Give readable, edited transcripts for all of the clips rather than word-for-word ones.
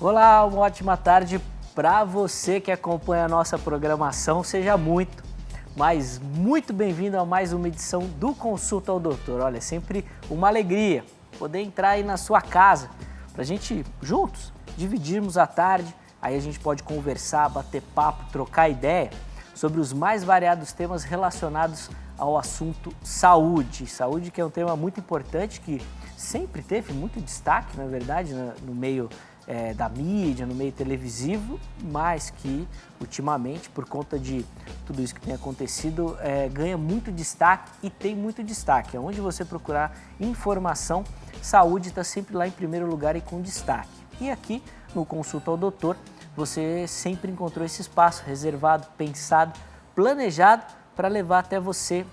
Olá, uma ótima tarde para você que acompanha a nossa programação. Seja muito bem-vindo a mais uma edição do Consulta ao Doutor. Olha, é sempre uma alegria poder entrar aí na sua casa para a gente juntos dividirmos a tarde. Aí a gente pode conversar, bater papo, trocar ideia sobre os mais variados temas relacionados ao assunto saúde. Saúde que é um tema muito importante que sempre teve muito destaque, na verdade, no meio da mídia, no meio televisivo, mas que ultimamente, por conta de tudo isso que tem acontecido, ganha muito destaque e tem muito destaque. Onde você procurar informação, saúde está sempre lá em primeiro lugar e com destaque. E aqui no Consulta ao Doutor, você sempre encontrou esse espaço reservado, pensado, planejado para levar até você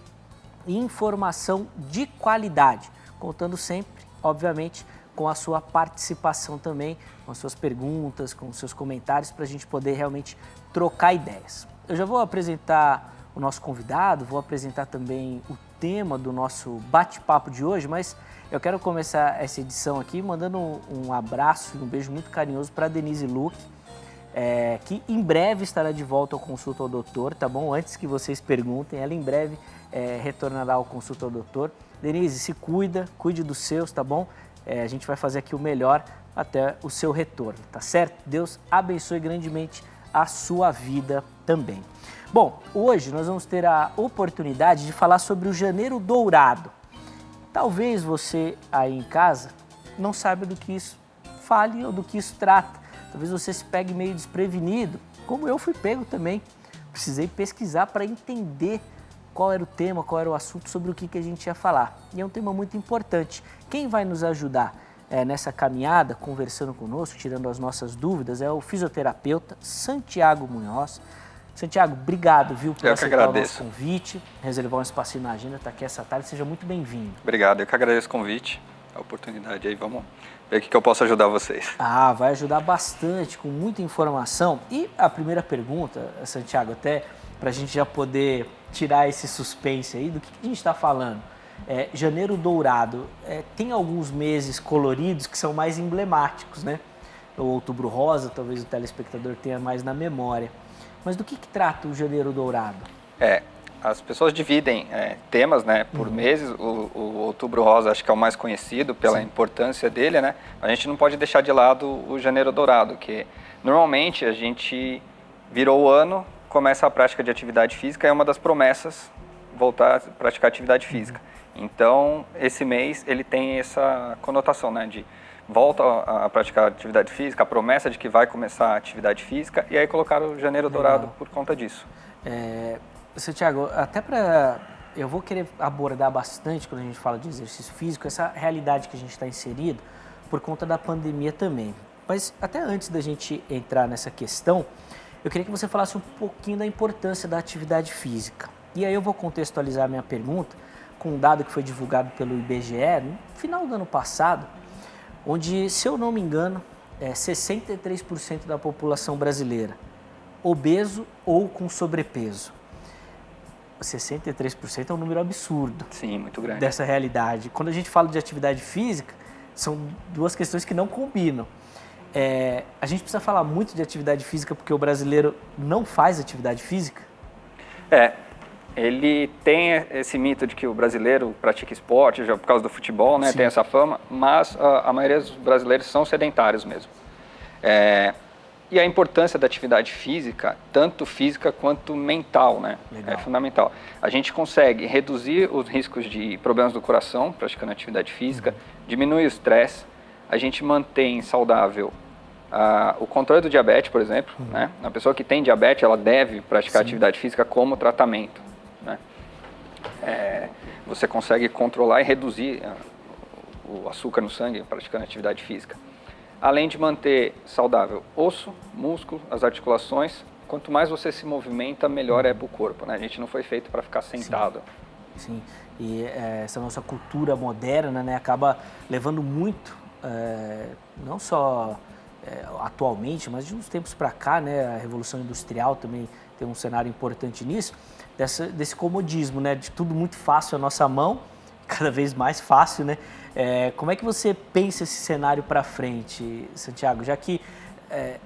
informação de qualidade, contando sempre, obviamente, com a sua participação também, com as suas perguntas, com os seus comentários, para a gente poder realmente trocar ideias. Eu já vou apresentar o nosso convidado, vou apresentar também o tema do nosso bate-papo de hoje, mas eu quero começar essa edição aqui mandando um abraço e um beijo muito carinhoso para a Denise Luque, que em breve estará de volta ao Consulta ao Doutor, tá bom? Antes que vocês perguntem, ela em breve retornará ao Consulta ao Doutor. Denise, se cuide dos seus, tá bom? A gente vai fazer aqui o melhor até o seu retorno, tá certo? Deus abençoe grandemente a sua vida também. Bom, hoje nós vamos ter a oportunidade de falar sobre o Janeiro Dourado. Talvez você aí em casa não saiba do que isso fale ou do que isso trata. Talvez você se pegue meio desprevenido, como eu fui pego também. Precisei pesquisar para entender qual era o tema, qual era o assunto, sobre o que a gente ia falar. E é um tema muito importante. Quem vai nos ajudar nessa caminhada, conversando conosco, tirando as nossas dúvidas, é o fisioterapeuta Santiago Munhoz. Santiago, obrigado, viu, por aceitar o nosso convite, reservar um espacinho na agenda, tá aqui essa tarde, seja muito bem-vindo. Obrigado, eu que agradeço o convite, a oportunidade aí, vamos ver o que eu posso ajudar vocês. Vai ajudar bastante, com muita informação. E a primeira pergunta, Santiago, até para a gente já poder tirar esse suspense aí, do que a gente está falando? Janeiro Dourado, tem alguns meses coloridos que são mais emblemáticos, né? O Outubro Rosa, talvez o telespectador tenha mais na memória. Mas do que trata o Janeiro Dourado? As pessoas dividem temas, né, por meses. O Outubro Rosa acho que é o mais conhecido pela importância dele, né? A gente não pode deixar de lado o Janeiro Dourado, que normalmente a gente virou o ano, começa a prática de atividade física, é uma das promessas voltar a praticar atividade física. Então, esse mês ele tem essa conotação, né, de volta a praticar atividade física, a promessa de que vai começar a atividade física, e aí colocaram o Janeiro Dourado por conta disso. Santiago, eu vou querer abordar bastante quando a gente fala de exercício físico, essa realidade que a gente está inserido por conta da pandemia também. Mas até antes da gente entrar nessa questão, eu queria que você falasse um pouquinho da importância da atividade física. E aí eu vou contextualizar a minha pergunta com um dado que foi divulgado pelo IBGE no final do ano passado, onde, se eu não me engano, 63% da população brasileira obeso ou com sobrepeso. 63% é um número absurdo. Sim, muito grande. Dessa realidade. Quando a gente fala de atividade física, são duas questões que não combinam. A gente precisa falar muito de atividade física porque o brasileiro não faz atividade física? Ele tem esse mito de que o brasileiro pratica esporte, já por causa do futebol, né? Tem essa fama, mas a maioria dos brasileiros são sedentários mesmo. E a importância da atividade física, tanto física quanto mental, né? Legal. É fundamental. A gente consegue reduzir os riscos de problemas do coração praticando atividade física, diminui o estresse, a gente mantém saudável o controle do diabetes, por exemplo, né? A pessoa que tem diabetes, ela deve praticar atividade física como tratamento, né? Você consegue controlar e reduzir o açúcar no sangue praticando atividade física. Além de manter saudável osso, músculo, as articulações, quanto mais você se movimenta, melhor é para o corpo, né? A gente não foi feito para ficar sentado. Sim. E essa nossa cultura moderna, né, acaba levando muito, não só atualmente, mas de uns tempos para cá, né, a Revolução Industrial também tem um cenário importante nisso, desse comodismo, né, de tudo muito fácil à nossa mão, cada vez mais fácil, né? Como é que você pensa esse cenário para frente, Santiago? Já que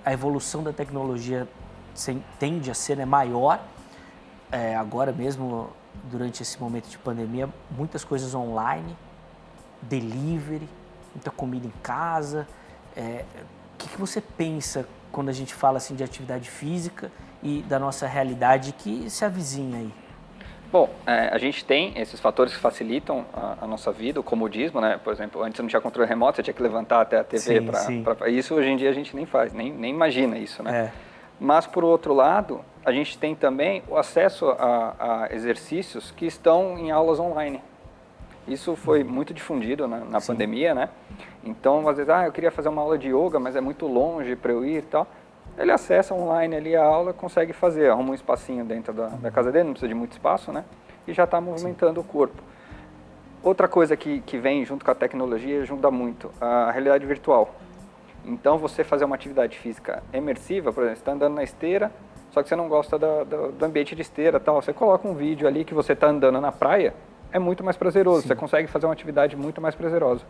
a evolução da tecnologia tende a ser, né, maior. Agora mesmo, durante esse momento de pandemia, muitas coisas online, delivery, muita comida em casa. O que você pensa quando a gente fala assim, de atividade física e da nossa realidade que se avizinha aí? Bom, a gente tem esses fatores que facilitam a nossa vida, o comodismo, né? Por exemplo, antes não tinha controle remoto, você tinha que levantar até a TV para isso. Hoje em dia a gente nem faz, nem imagina isso, né? Mas, por outro lado, a gente tem também o acesso a exercícios que estão em aulas online. Isso foi muito difundido na pandemia, né? Então, às vezes, eu queria fazer uma aula de yoga, mas é muito longe para eu ir e tal. Ele acessa online ali a aula, consegue fazer, arruma um espacinho dentro da casa dele, não precisa de muito espaço, né? E já está movimentando o corpo. Outra coisa que vem junto com a tecnologia, ajuda muito, a realidade virtual. Então, você fazer uma atividade física imersiva, por exemplo, você está andando na esteira, só que você não gosta do ambiente de esteira, tal, você coloca um vídeo ali que você está andando na praia, é muito mais prazeroso, você consegue fazer uma atividade muito mais prazerosa.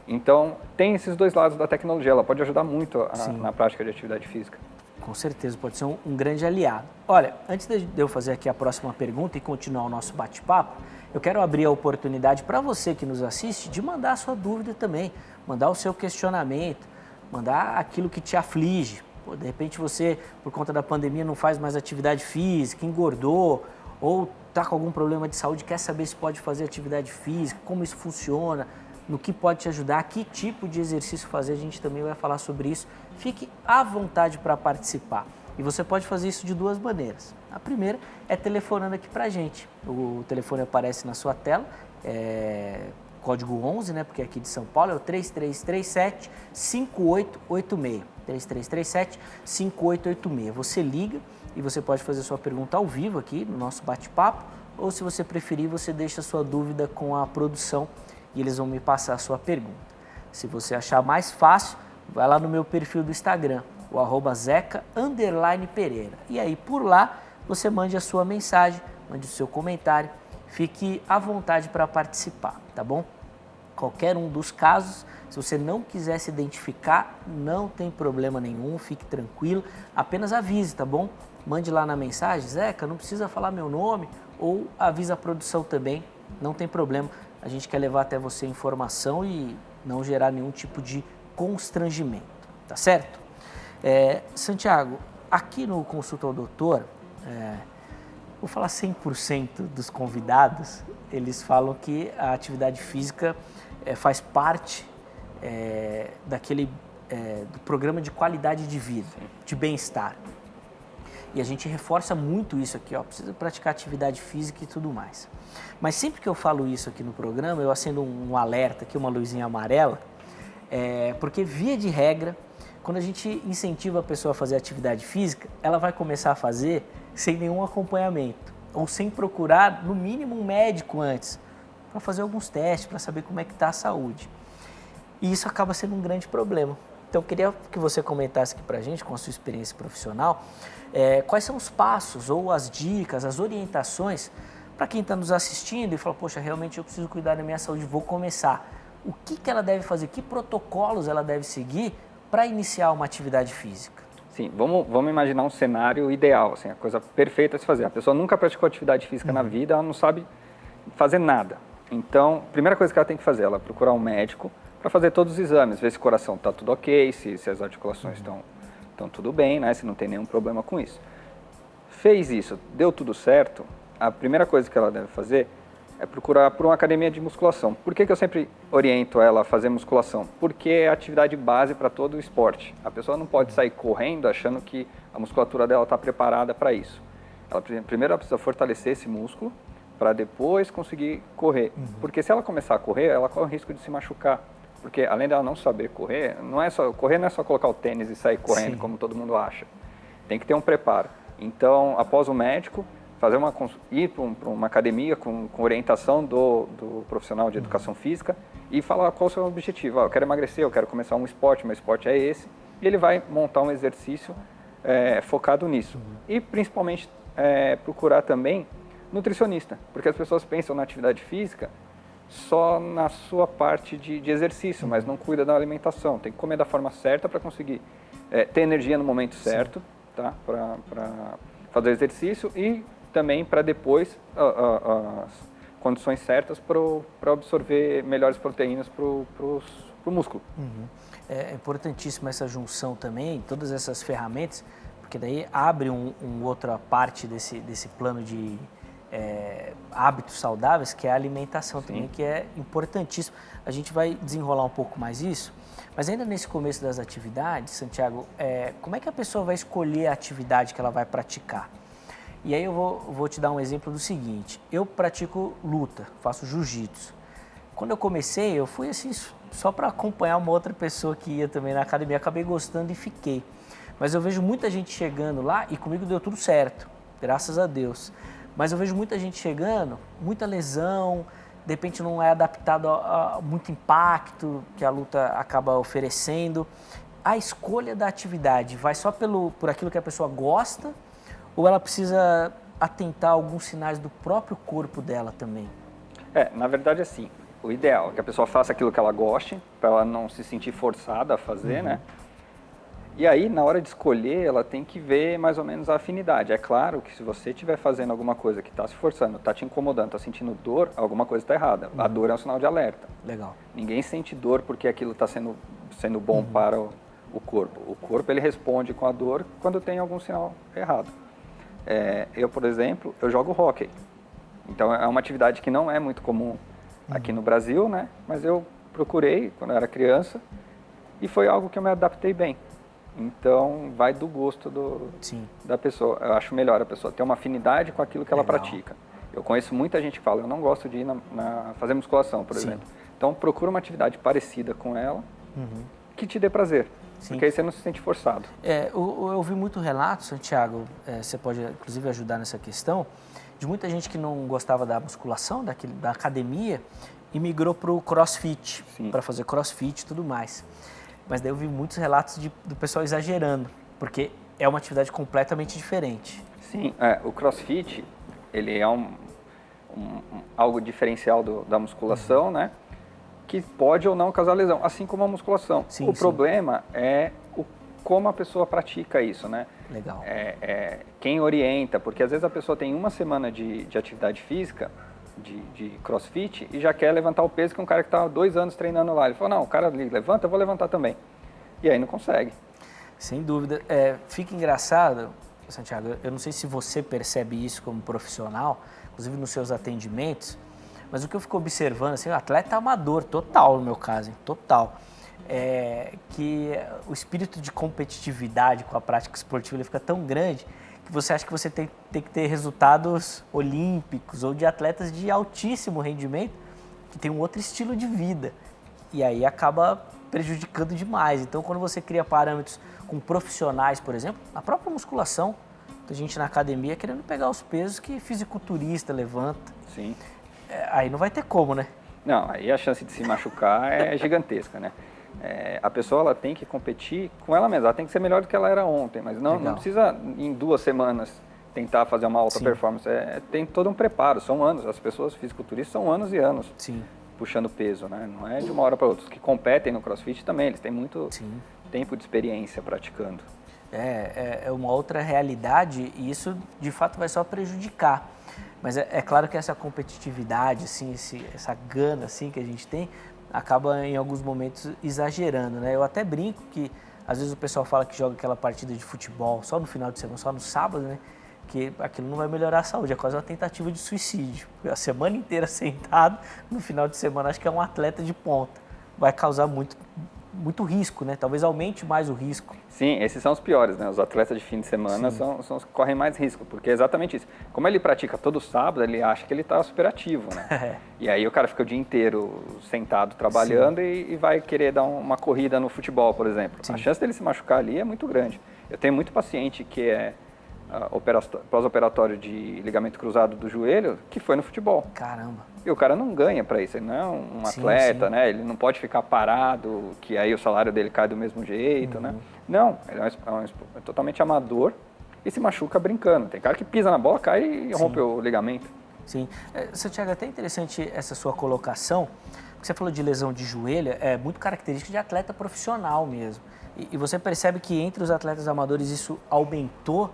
Então, tem esses dois lados da tecnologia, ela pode ajudar muito na prática de atividade física. Com certeza, pode ser um grande aliado. Olha, antes de eu fazer aqui a próxima pergunta e continuar o nosso bate-papo, eu quero abrir a oportunidade para você que nos assiste de mandar a sua dúvida também, mandar o seu questionamento, mandar aquilo que te aflige. Pô, de repente você, por conta da pandemia, não faz mais atividade física, engordou, ou está com algum problema de saúde, quer saber se pode fazer atividade física, como isso funciona, no que pode te ajudar, que tipo de exercício fazer, a gente também vai falar sobre isso. Fique à vontade para participar. E você pode fazer isso de duas maneiras. A primeira é telefonando aqui para a gente. O telefone aparece na sua tela, código 11, né, porque é aqui de São Paulo, é o 3337-5886. 3337-5886. Você liga e você pode fazer sua pergunta ao vivo aqui no nosso bate-papo, ou se você preferir, você deixa a sua dúvida com a produção e eles vão me passar a sua pergunta. Se você achar mais fácil, vai lá no meu perfil do Instagram, o @zeca_pereira. E aí, por lá, você mande a sua mensagem, mande o seu comentário, fique à vontade para participar, tá bom? Qualquer um dos casos, se você não quiser se identificar, não tem problema nenhum, fique tranquilo, apenas avise, tá bom? Mande lá na mensagem, Zeca, não precisa falar meu nome, ou avisa a produção também, não tem problema. A gente quer levar até você informação e não gerar nenhum tipo de constrangimento, tá certo? Santiago, aqui no Consulta ao Doutor, vou falar 100% dos convidados, eles falam que a atividade física faz parte do programa de qualidade de vida, de bem-estar. E a gente reforça muito isso aqui, precisa praticar atividade física e tudo mais. Mas sempre que eu falo isso aqui no programa, eu acendo um alerta aqui, uma luzinha amarela, porque via de regra, quando a gente incentiva a pessoa a fazer atividade física, ela vai começar a fazer sem nenhum acompanhamento, ou sem procurar, no mínimo, um médico antes, para fazer alguns testes, para saber como é que está a saúde. E isso acaba sendo um grande problema. Então, eu queria que você comentasse aqui para a gente, com a sua experiência profissional, quais são os passos ou as dicas, as orientações para quem está nos assistindo e fala, poxa, realmente eu preciso cuidar da minha saúde, vou começar. O que ela deve fazer, que protocolos ela deve seguir para iniciar uma atividade física? Sim, vamos imaginar um cenário ideal, assim, a coisa perfeita a se fazer. A pessoa nunca praticou atividade física na vida, ela não sabe fazer nada. Então, a primeira coisa que ela tem que fazer, ela procurar um médico para fazer todos os exames, ver se o coração está tudo ok, se as articulações estão tudo bem, né, se não tem nenhum problema com isso. Fez isso, deu tudo certo, a primeira coisa que ela deve fazer é procurar por uma academia de musculação. Por que eu sempre oriento ela a fazer musculação? Porque é a atividade base para todo o esporte. A pessoa não pode sair correndo achando que a musculatura dela está preparada para isso. Primeiro ela precisa fortalecer esse músculo para depois conseguir correr. Porque se ela começar a correr, ela corre o risco de se machucar. Porque além dela não saber correr, correr não é só colocar o tênis e sair correndo, como todo mundo acha. Tem que ter um preparo. Então, após o médico, ir para uma academia com orientação do profissional de educação física e falar qual é o seu objetivo. Eu quero emagrecer, eu quero começar um esporte, meu esporte é esse. E ele vai montar um exercício focado nisso. E principalmente procurar também nutricionista, porque as pessoas pensam na atividade física só na sua parte de exercício, mas não cuida da alimentação. Tem que comer da forma certa para conseguir ter energia no momento certo, tá? Para fazer exercício e também para depois as condições certas para absorver melhores proteínas para o músculo. É importantíssima essa junção também, todas essas ferramentas, porque daí abre outra parte desse plano de hábitos saudáveis, que é a alimentação também, que é importantíssimo. A gente vai desenrolar um pouco mais isso, mas ainda nesse começo das atividades, Santiago, como é que a pessoa vai escolher a atividade que ela vai praticar? E aí eu vou te dar um exemplo do seguinte: eu pratico luta, faço jiu-jitsu. Quando eu comecei, eu fui assim só para acompanhar uma outra pessoa que ia também na academia, acabei gostando e fiquei. Mas eu vejo muita gente chegando lá e comigo deu tudo certo, graças a Deus. Mas eu vejo muita gente chegando, muita lesão, de repente não é adaptado a muito impacto que a luta acaba oferecendo. A escolha da atividade vai só por aquilo que a pessoa gosta ou ela precisa atentar a alguns sinais do próprio corpo dela também? Na verdade, assim, o ideal é que a pessoa faça aquilo que ela goste, para ela não se sentir forçada a fazer, né? E aí, na hora de escolher, ela tem que ver mais ou menos a afinidade. É claro que se você estiver fazendo alguma coisa que está se forçando, está te incomodando, está sentindo dor, alguma coisa está errada. A dor é um sinal de alerta. Legal. Ninguém sente dor porque aquilo está sendo bom para o corpo. O corpo, ele responde com a dor quando tem algum sinal errado. Eu, por exemplo, eu jogo hóquei. Então, é uma atividade que não é muito comum aqui no Brasil, né? Mas eu procurei quando eu era criança e foi algo que eu me adaptei bem. Então, vai do gosto da pessoa. Eu acho melhor a pessoa ter uma afinidade com aquilo que ela pratica. Eu conheço muita gente que fala, eu não gosto de ir fazer musculação, por exemplo. Então, procura uma atividade parecida com ela, que te dê prazer. Porque aí você não se sente forçado. Eu ouvi muito relato, Santiago, você pode inclusive ajudar nessa questão, de muita gente que não gostava da musculação, da academia, e migrou para o crossfit, para fazer crossfit e tudo mais. Mas daí eu vi muitos relatos do pessoal exagerando, porque é uma atividade completamente diferente. Sim, o crossfit, ele é algo diferencial da musculação, né? Que pode ou não causar lesão, assim como a musculação. O problema é como a pessoa pratica isso, né? Legal. Quem orienta, porque às vezes a pessoa tem uma semana de atividade física, de crossfit, e já quer levantar o peso que um cara que está há 2 anos treinando lá. Ele falou, não, o cara levanta, eu vou levantar também. E aí não consegue. Sem dúvida. Fica engraçado, Santiago, eu não sei se você percebe isso como profissional, inclusive nos seus atendimentos, mas o que eu fico observando, assim, o atleta amador, total no meu caso, hein, total, que o espírito de competitividade com a prática esportiva ele fica tão grande que você acha que você tem que ter resultados olímpicos ou de atletas de altíssimo rendimento que tem um outro estilo de vida. E aí acaba prejudicando demais. Então, quando você cria parâmetros com profissionais, por exemplo, a própria musculação, a gente na academia querendo pegar os pesos que fisiculturista levanta. Sim. Aí não vai ter como, né? Não, aí a chance de se machucar é gigantesca, né? A pessoa ela tem que competir com ela mesma, ela tem que ser melhor do que ela era ontem, mas não precisa em 2 semanas tentar fazer uma alta performance, tem todo um preparo, são anos, as pessoas fisiculturistas são anos e anos puxando peso, né? Não é de uma hora para outra. Os que competem no CrossFit também, eles têm muito tempo de experiência praticando. É uma outra realidade e isso de fato vai só prejudicar. Mas é claro que essa competitividade, assim, essa gana assim, que a gente tem, acaba em alguns momentos exagerando, né? Eu até brinco que às vezes o pessoal fala que joga aquela partida de futebol só no final de semana, só no sábado, né? Que aquilo não vai melhorar a saúde, é quase uma tentativa de suicídio. A semana inteira sentado, no final de semana acho que é um atleta de ponta. Vai causar muito risco, né? Talvez aumente mais o risco. Sim, esses são os piores, né? Os atletas de fim de semana são os que correm mais risco, porque é exatamente isso. Como ele pratica todo sábado, ele acha que ele está super ativo, né? E aí o cara fica o dia inteiro sentado trabalhando e vai querer dar uma corrida no futebol, por exemplo. A chance dele se machucar ali é muito grande. Eu tenho muito paciente que é pós-operatório de ligamento cruzado do joelho, que foi no futebol. Caramba. E o cara não ganha para isso, ele não é um atleta, né? Ele não pode ficar parado, que aí o salário dele cai do mesmo jeito, né? Não, ele é totalmente amador e se machuca brincando. Tem cara que pisa na bola, cai e rompe o ligamento. Sim. Santiago, é até interessante essa sua colocação, porque você falou de lesão de joelho, é muito característica de atleta profissional mesmo. E você percebe que entre os atletas amadores isso aumentou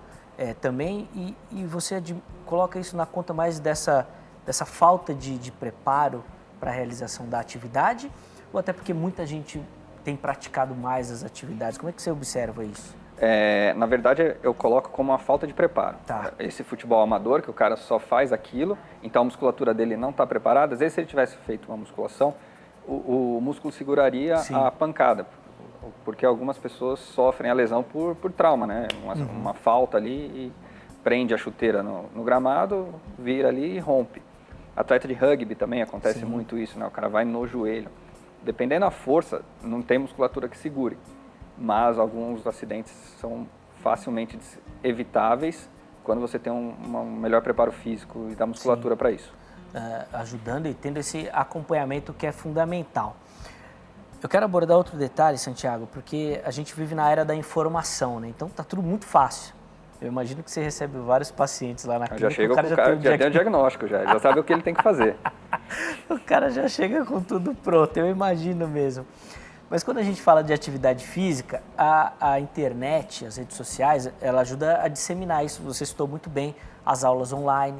também, e você coloca isso na conta mais dessa falta de preparo para a realização da atividade, ou até porque muita gente tem praticado mais as atividades? Como é que você observa isso? Na verdade, eu coloco como uma falta de preparo. Tá. Esse futebol amador, que o cara só faz aquilo, então a musculatura dele não está preparada. Às vezes, se ele tivesse feito uma musculação, o músculo seguraria Sim. a pancada, porque algumas pessoas sofrem a lesão por trauma, né? Uma falta ali e prende a chuteira no gramado, vira ali e rompe. Atleta de rugby também acontece muito isso, né? O cara vai no joelho. Dependendo da força, não tem musculatura que segure. Mas alguns acidentes são facilmente evitáveis quando você tem um melhor preparo físico e da musculatura para isso. Ajudando e tendo esse acompanhamento que é fundamental. Eu quero abordar outro detalhe, Santiago, porque a gente vive na era da informação, né? Então tá tudo muito fácil. Eu imagino que você recebe vários pacientes lá na clínica. Já chega com o cara, já tem o diagnóstico, já sabe o que ele tem que fazer. O cara já chega com tudo pronto, eu imagino mesmo. Mas quando a gente fala de atividade física, a internet, as redes sociais, ela ajuda a disseminar isso. Você citou muito bem as aulas online.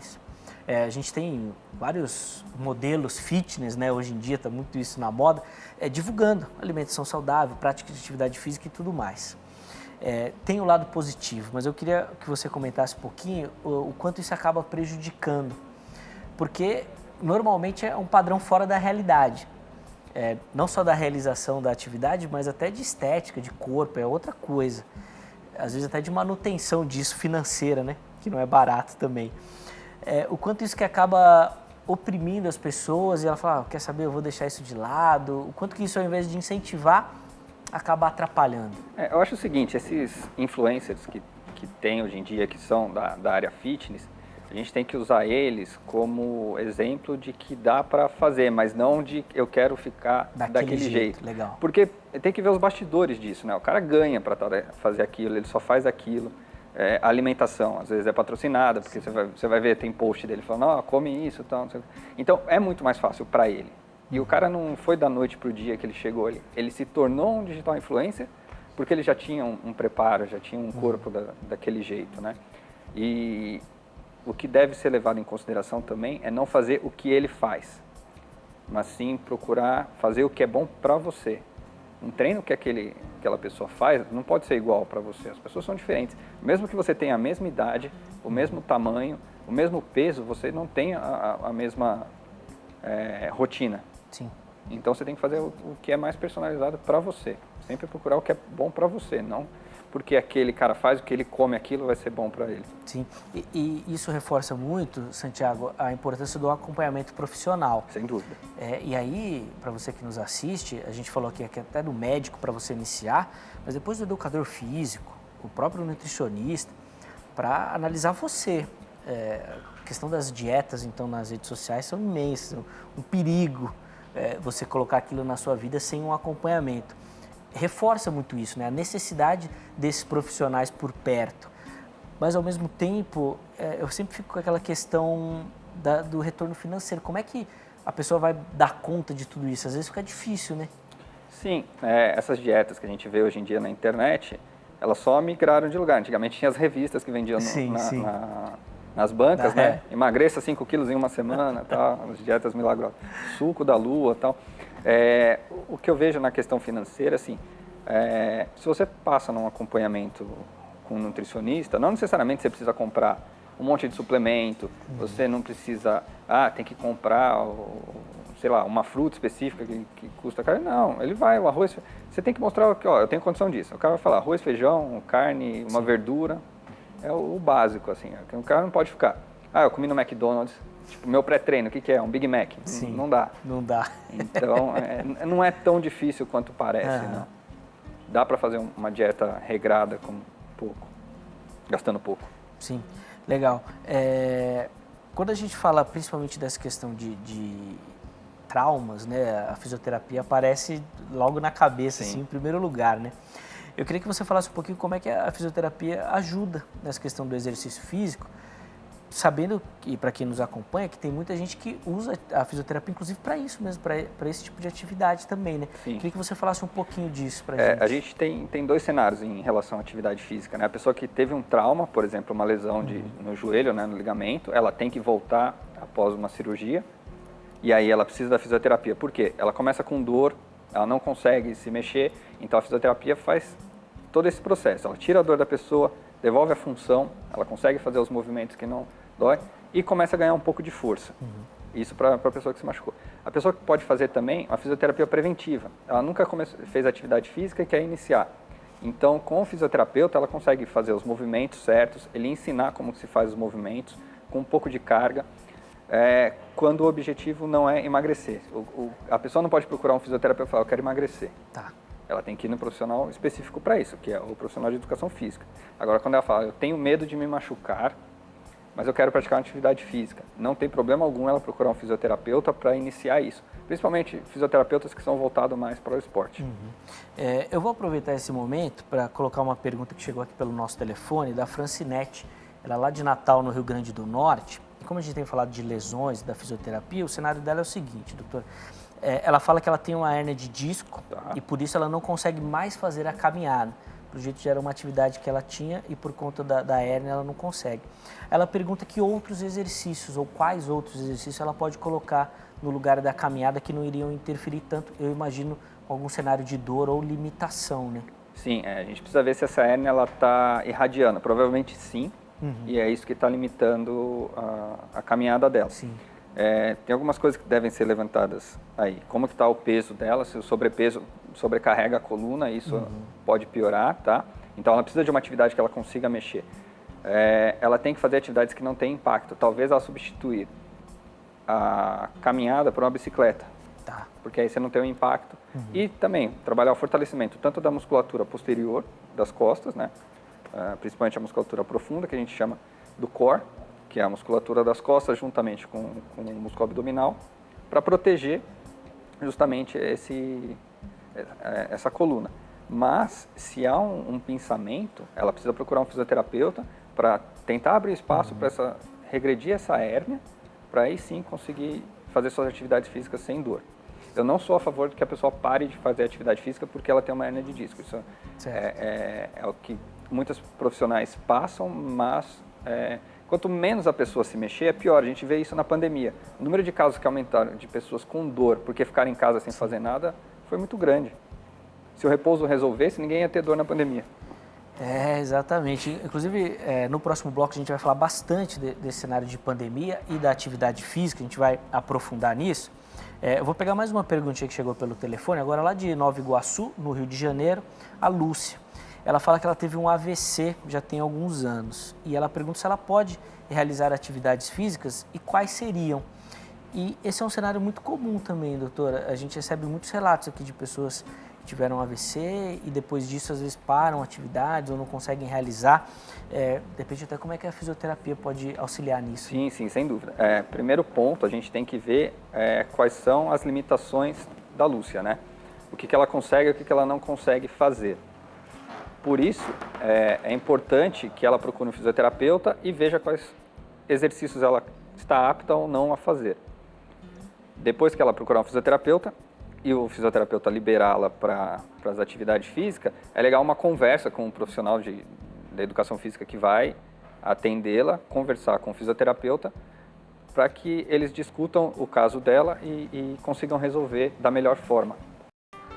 A gente tem vários modelos fitness, né? Hoje em dia está muito isso na moda, divulgando alimentação saudável, prática de atividade física e tudo mais. Tem o lado positivo, mas eu queria que você comentasse um pouquinho o quanto isso acaba prejudicando. Porque normalmente é um padrão fora da realidade. Não só da realização da atividade, mas até de estética, de corpo, é outra coisa. Às vezes até de manutenção disso financeira, né? Que não é barato também. O quanto isso que acaba oprimindo as pessoas e ela fala, quer saber, eu vou deixar isso de lado. O quanto que isso, ao invés de incentivar, acaba atrapalhando. Eu acho o seguinte, esses influencers que tem hoje em dia, que são da área fitness, a gente tem que usar eles como exemplo de que dá para fazer, mas não de eu quero ficar daquele jeito. Legal. Porque tem que ver os bastidores disso, né? O cara ganha para fazer aquilo, ele só faz aquilo. A alimentação, às vezes é patrocinada, porque você vai ver, tem post dele falando, come isso e tal. Então, é muito mais fácil para ele. E o cara não foi da noite para o dia que ele chegou ali. Ele se tornou um digital influencer porque ele já tinha um preparo, já tinha um corpo daquele jeito, né? E o que deve ser levado em consideração também é não fazer o que ele faz, mas sim procurar fazer o que é bom para você. Um treino que aquela pessoa faz não pode ser igual para você, as pessoas são diferentes. Mesmo que você tenha a mesma idade, o mesmo tamanho, o mesmo peso, você não tem a mesma rotina. Sim. Então você tem que fazer o que é mais personalizado para você. Sempre procurar o que é bom para você, não porque aquele cara faz, o que ele come aquilo vai ser bom para ele. Sim, e isso reforça muito, Santiago, a importância do acompanhamento profissional. Sem dúvida. E aí, para você que nos assiste, a gente falou aqui até do médico para você iniciar, mas depois do educador físico, o próprio nutricionista, para analisar você. A questão das dietas, então, nas redes sociais são imensas, um perigo você colocar aquilo na sua vida sem um acompanhamento. Reforça muito isso, né? A necessidade desses profissionais por perto. Mas, ao mesmo tempo, eu sempre fico com aquela questão do retorno financeiro. Como é que a pessoa vai dar conta de tudo isso? Às vezes fica difícil, né? Sim, essas dietas que a gente vê hoje em dia na internet, elas só migraram de lugar. Antigamente tinha as revistas que vendiam nas bancas, né? Emagreça 5 quilos em uma semana, tal, as dietas milagrosas. Suco da lua, tal. O que eu vejo na questão financeira, assim, se você passa num acompanhamento com um nutricionista, não necessariamente você precisa comprar um monte de suplemento, você não precisa, tem que comprar, sei lá, uma fruta específica que custa caro. Não, ele vai, o arroz, você tem que mostrar que, eu tenho condição disso. O cara vai falar arroz, feijão, carne, uma verdura, é o básico, assim. O cara não pode ficar, eu comi no McDonald's, tipo, meu pré-treino, o que é? Um Big Mac? Sim, não dá. Não dá. Então, não é tão difícil quanto parece, não. Dá para fazer uma dieta regrada com pouco, gastando pouco. Sim, legal. Quando a gente fala principalmente dessa questão de traumas, né, a fisioterapia aparece logo na cabeça, assim, em primeiro lugar, né? Eu queria que você falasse um pouquinho como é que a fisioterapia ajuda nessa questão do exercício físico, sabendo, e para quem nos acompanha, que tem muita gente que usa a fisioterapia, inclusive para isso mesmo, para esse tipo de atividade também, né? Sim. Queria que você falasse um pouquinho disso para gente. A gente tem dois cenários em relação à atividade física, né? A pessoa que teve um trauma, por exemplo, uma lesão no joelho, né, no ligamento, ela tem que voltar após uma cirurgia, e aí ela precisa da fisioterapia. Por quê? Ela começa com dor, ela não consegue se mexer, então a fisioterapia faz todo esse processo. Ela tira a dor da pessoa, devolve a função, ela consegue fazer os movimentos que não dói e começa a ganhar um pouco de força. Isso para a pessoa que se machucou. A pessoa que pode fazer também uma fisioterapia preventiva. Ela nunca fez atividade física e quer iniciar. Então, com o fisioterapeuta, ela consegue fazer os movimentos certos, ele ensinar como se faz os movimentos, com um pouco de carga, quando o objetivo não é emagrecer. A pessoa não pode procurar um fisioterapeuta e falar, eu quero emagrecer. Tá. Ela tem que ir no profissional específico para isso, que é o profissional de educação física. Agora, quando ela fala, eu tenho medo de me machucar, mas eu quero praticar uma atividade física, não tem problema algum ela procurar um fisioterapeuta para iniciar isso. Principalmente fisioterapeutas que são voltados mais para o esporte. Eu vou aproveitar esse momento para colocar uma pergunta que chegou aqui pelo nosso telefone, da Francinete. Ela é lá de Natal, no Rio Grande do Norte. E como a gente tem falado de lesões da fisioterapia, o cenário dela é o seguinte, doutor. Ela fala que ela tem uma hérnia de disco e por isso ela não consegue mais fazer a caminhada. Pro jeito já era uma atividade que ela tinha e por conta da hérnia ela não consegue. Ela pergunta que outros exercícios ou quais outros exercícios ela pode colocar no lugar da caminhada que não iriam interferir tanto, eu imagino, com algum cenário de dor ou limitação, né? Sim, a gente precisa ver se essa hérnia está irradiando. Provavelmente sim, e é isso que está limitando a caminhada dela. Sim. Tem algumas coisas que devem ser levantadas aí. Como que está o peso dela, se o sobrepeso sobrecarrega a coluna, isso pode piorar, tá? Então ela precisa de uma atividade que ela consiga mexer. Ela tem que fazer atividades que não têm impacto. Talvez ela substituir a caminhada por uma bicicleta, Tá. porque aí você não tem um impacto. E também trabalhar o fortalecimento tanto da musculatura posterior das costas, né? Principalmente a musculatura profunda, que a gente chama do core, que é a musculatura das costas juntamente com o músculo abdominal, para proteger justamente essa coluna. Mas, se há um pinçamento, ela precisa procurar um fisioterapeuta para tentar abrir espaço para regredir essa hérnia, para aí sim conseguir fazer suas atividades físicas sem dor. Eu não sou a favor de que a pessoa pare de fazer atividade física porque ela tem uma hérnia de disco. Isso é o que muitos profissionais passam, mas quanto menos a pessoa se mexer, é pior. A gente vê isso na pandemia. O número de casos que aumentaram de pessoas com dor porque ficaram em casa sem fazer nada foi muito grande. Se o repouso resolvesse, ninguém ia ter dor na pandemia. Exatamente. Inclusive, no próximo bloco a gente vai falar bastante desse cenário de pandemia e da atividade física, a gente vai aprofundar nisso. Eu vou pegar mais uma perguntinha que chegou pelo telefone, agora lá de Nova Iguaçu, no Rio de Janeiro, a Lúcia. Ela fala que ela teve um AVC já tem alguns anos e ela pergunta se ela pode realizar atividades físicas e quais seriam. E esse é um cenário muito comum também, doutora. A gente recebe muitos relatos aqui de pessoas que tiveram AVC e depois disso às vezes param atividades ou não conseguem realizar. Depende até como é que a fisioterapia pode auxiliar nisso. Sim, sim, sem dúvida. Primeiro ponto, a gente tem que ver quais são as limitações da Lúcia, né? O que ela consegue e o que ela não consegue fazer. Por isso, é importante que ela procure um fisioterapeuta e veja quais exercícios ela está apta ou não a fazer. Depois que ela procurar um fisioterapeuta e o fisioterapeuta liberá-la para as atividades físicas, é legal uma conversa com um profissional da educação física que vai atendê-la, conversar com o fisioterapeuta, para que eles discutam o caso dela e consigam resolver da melhor forma.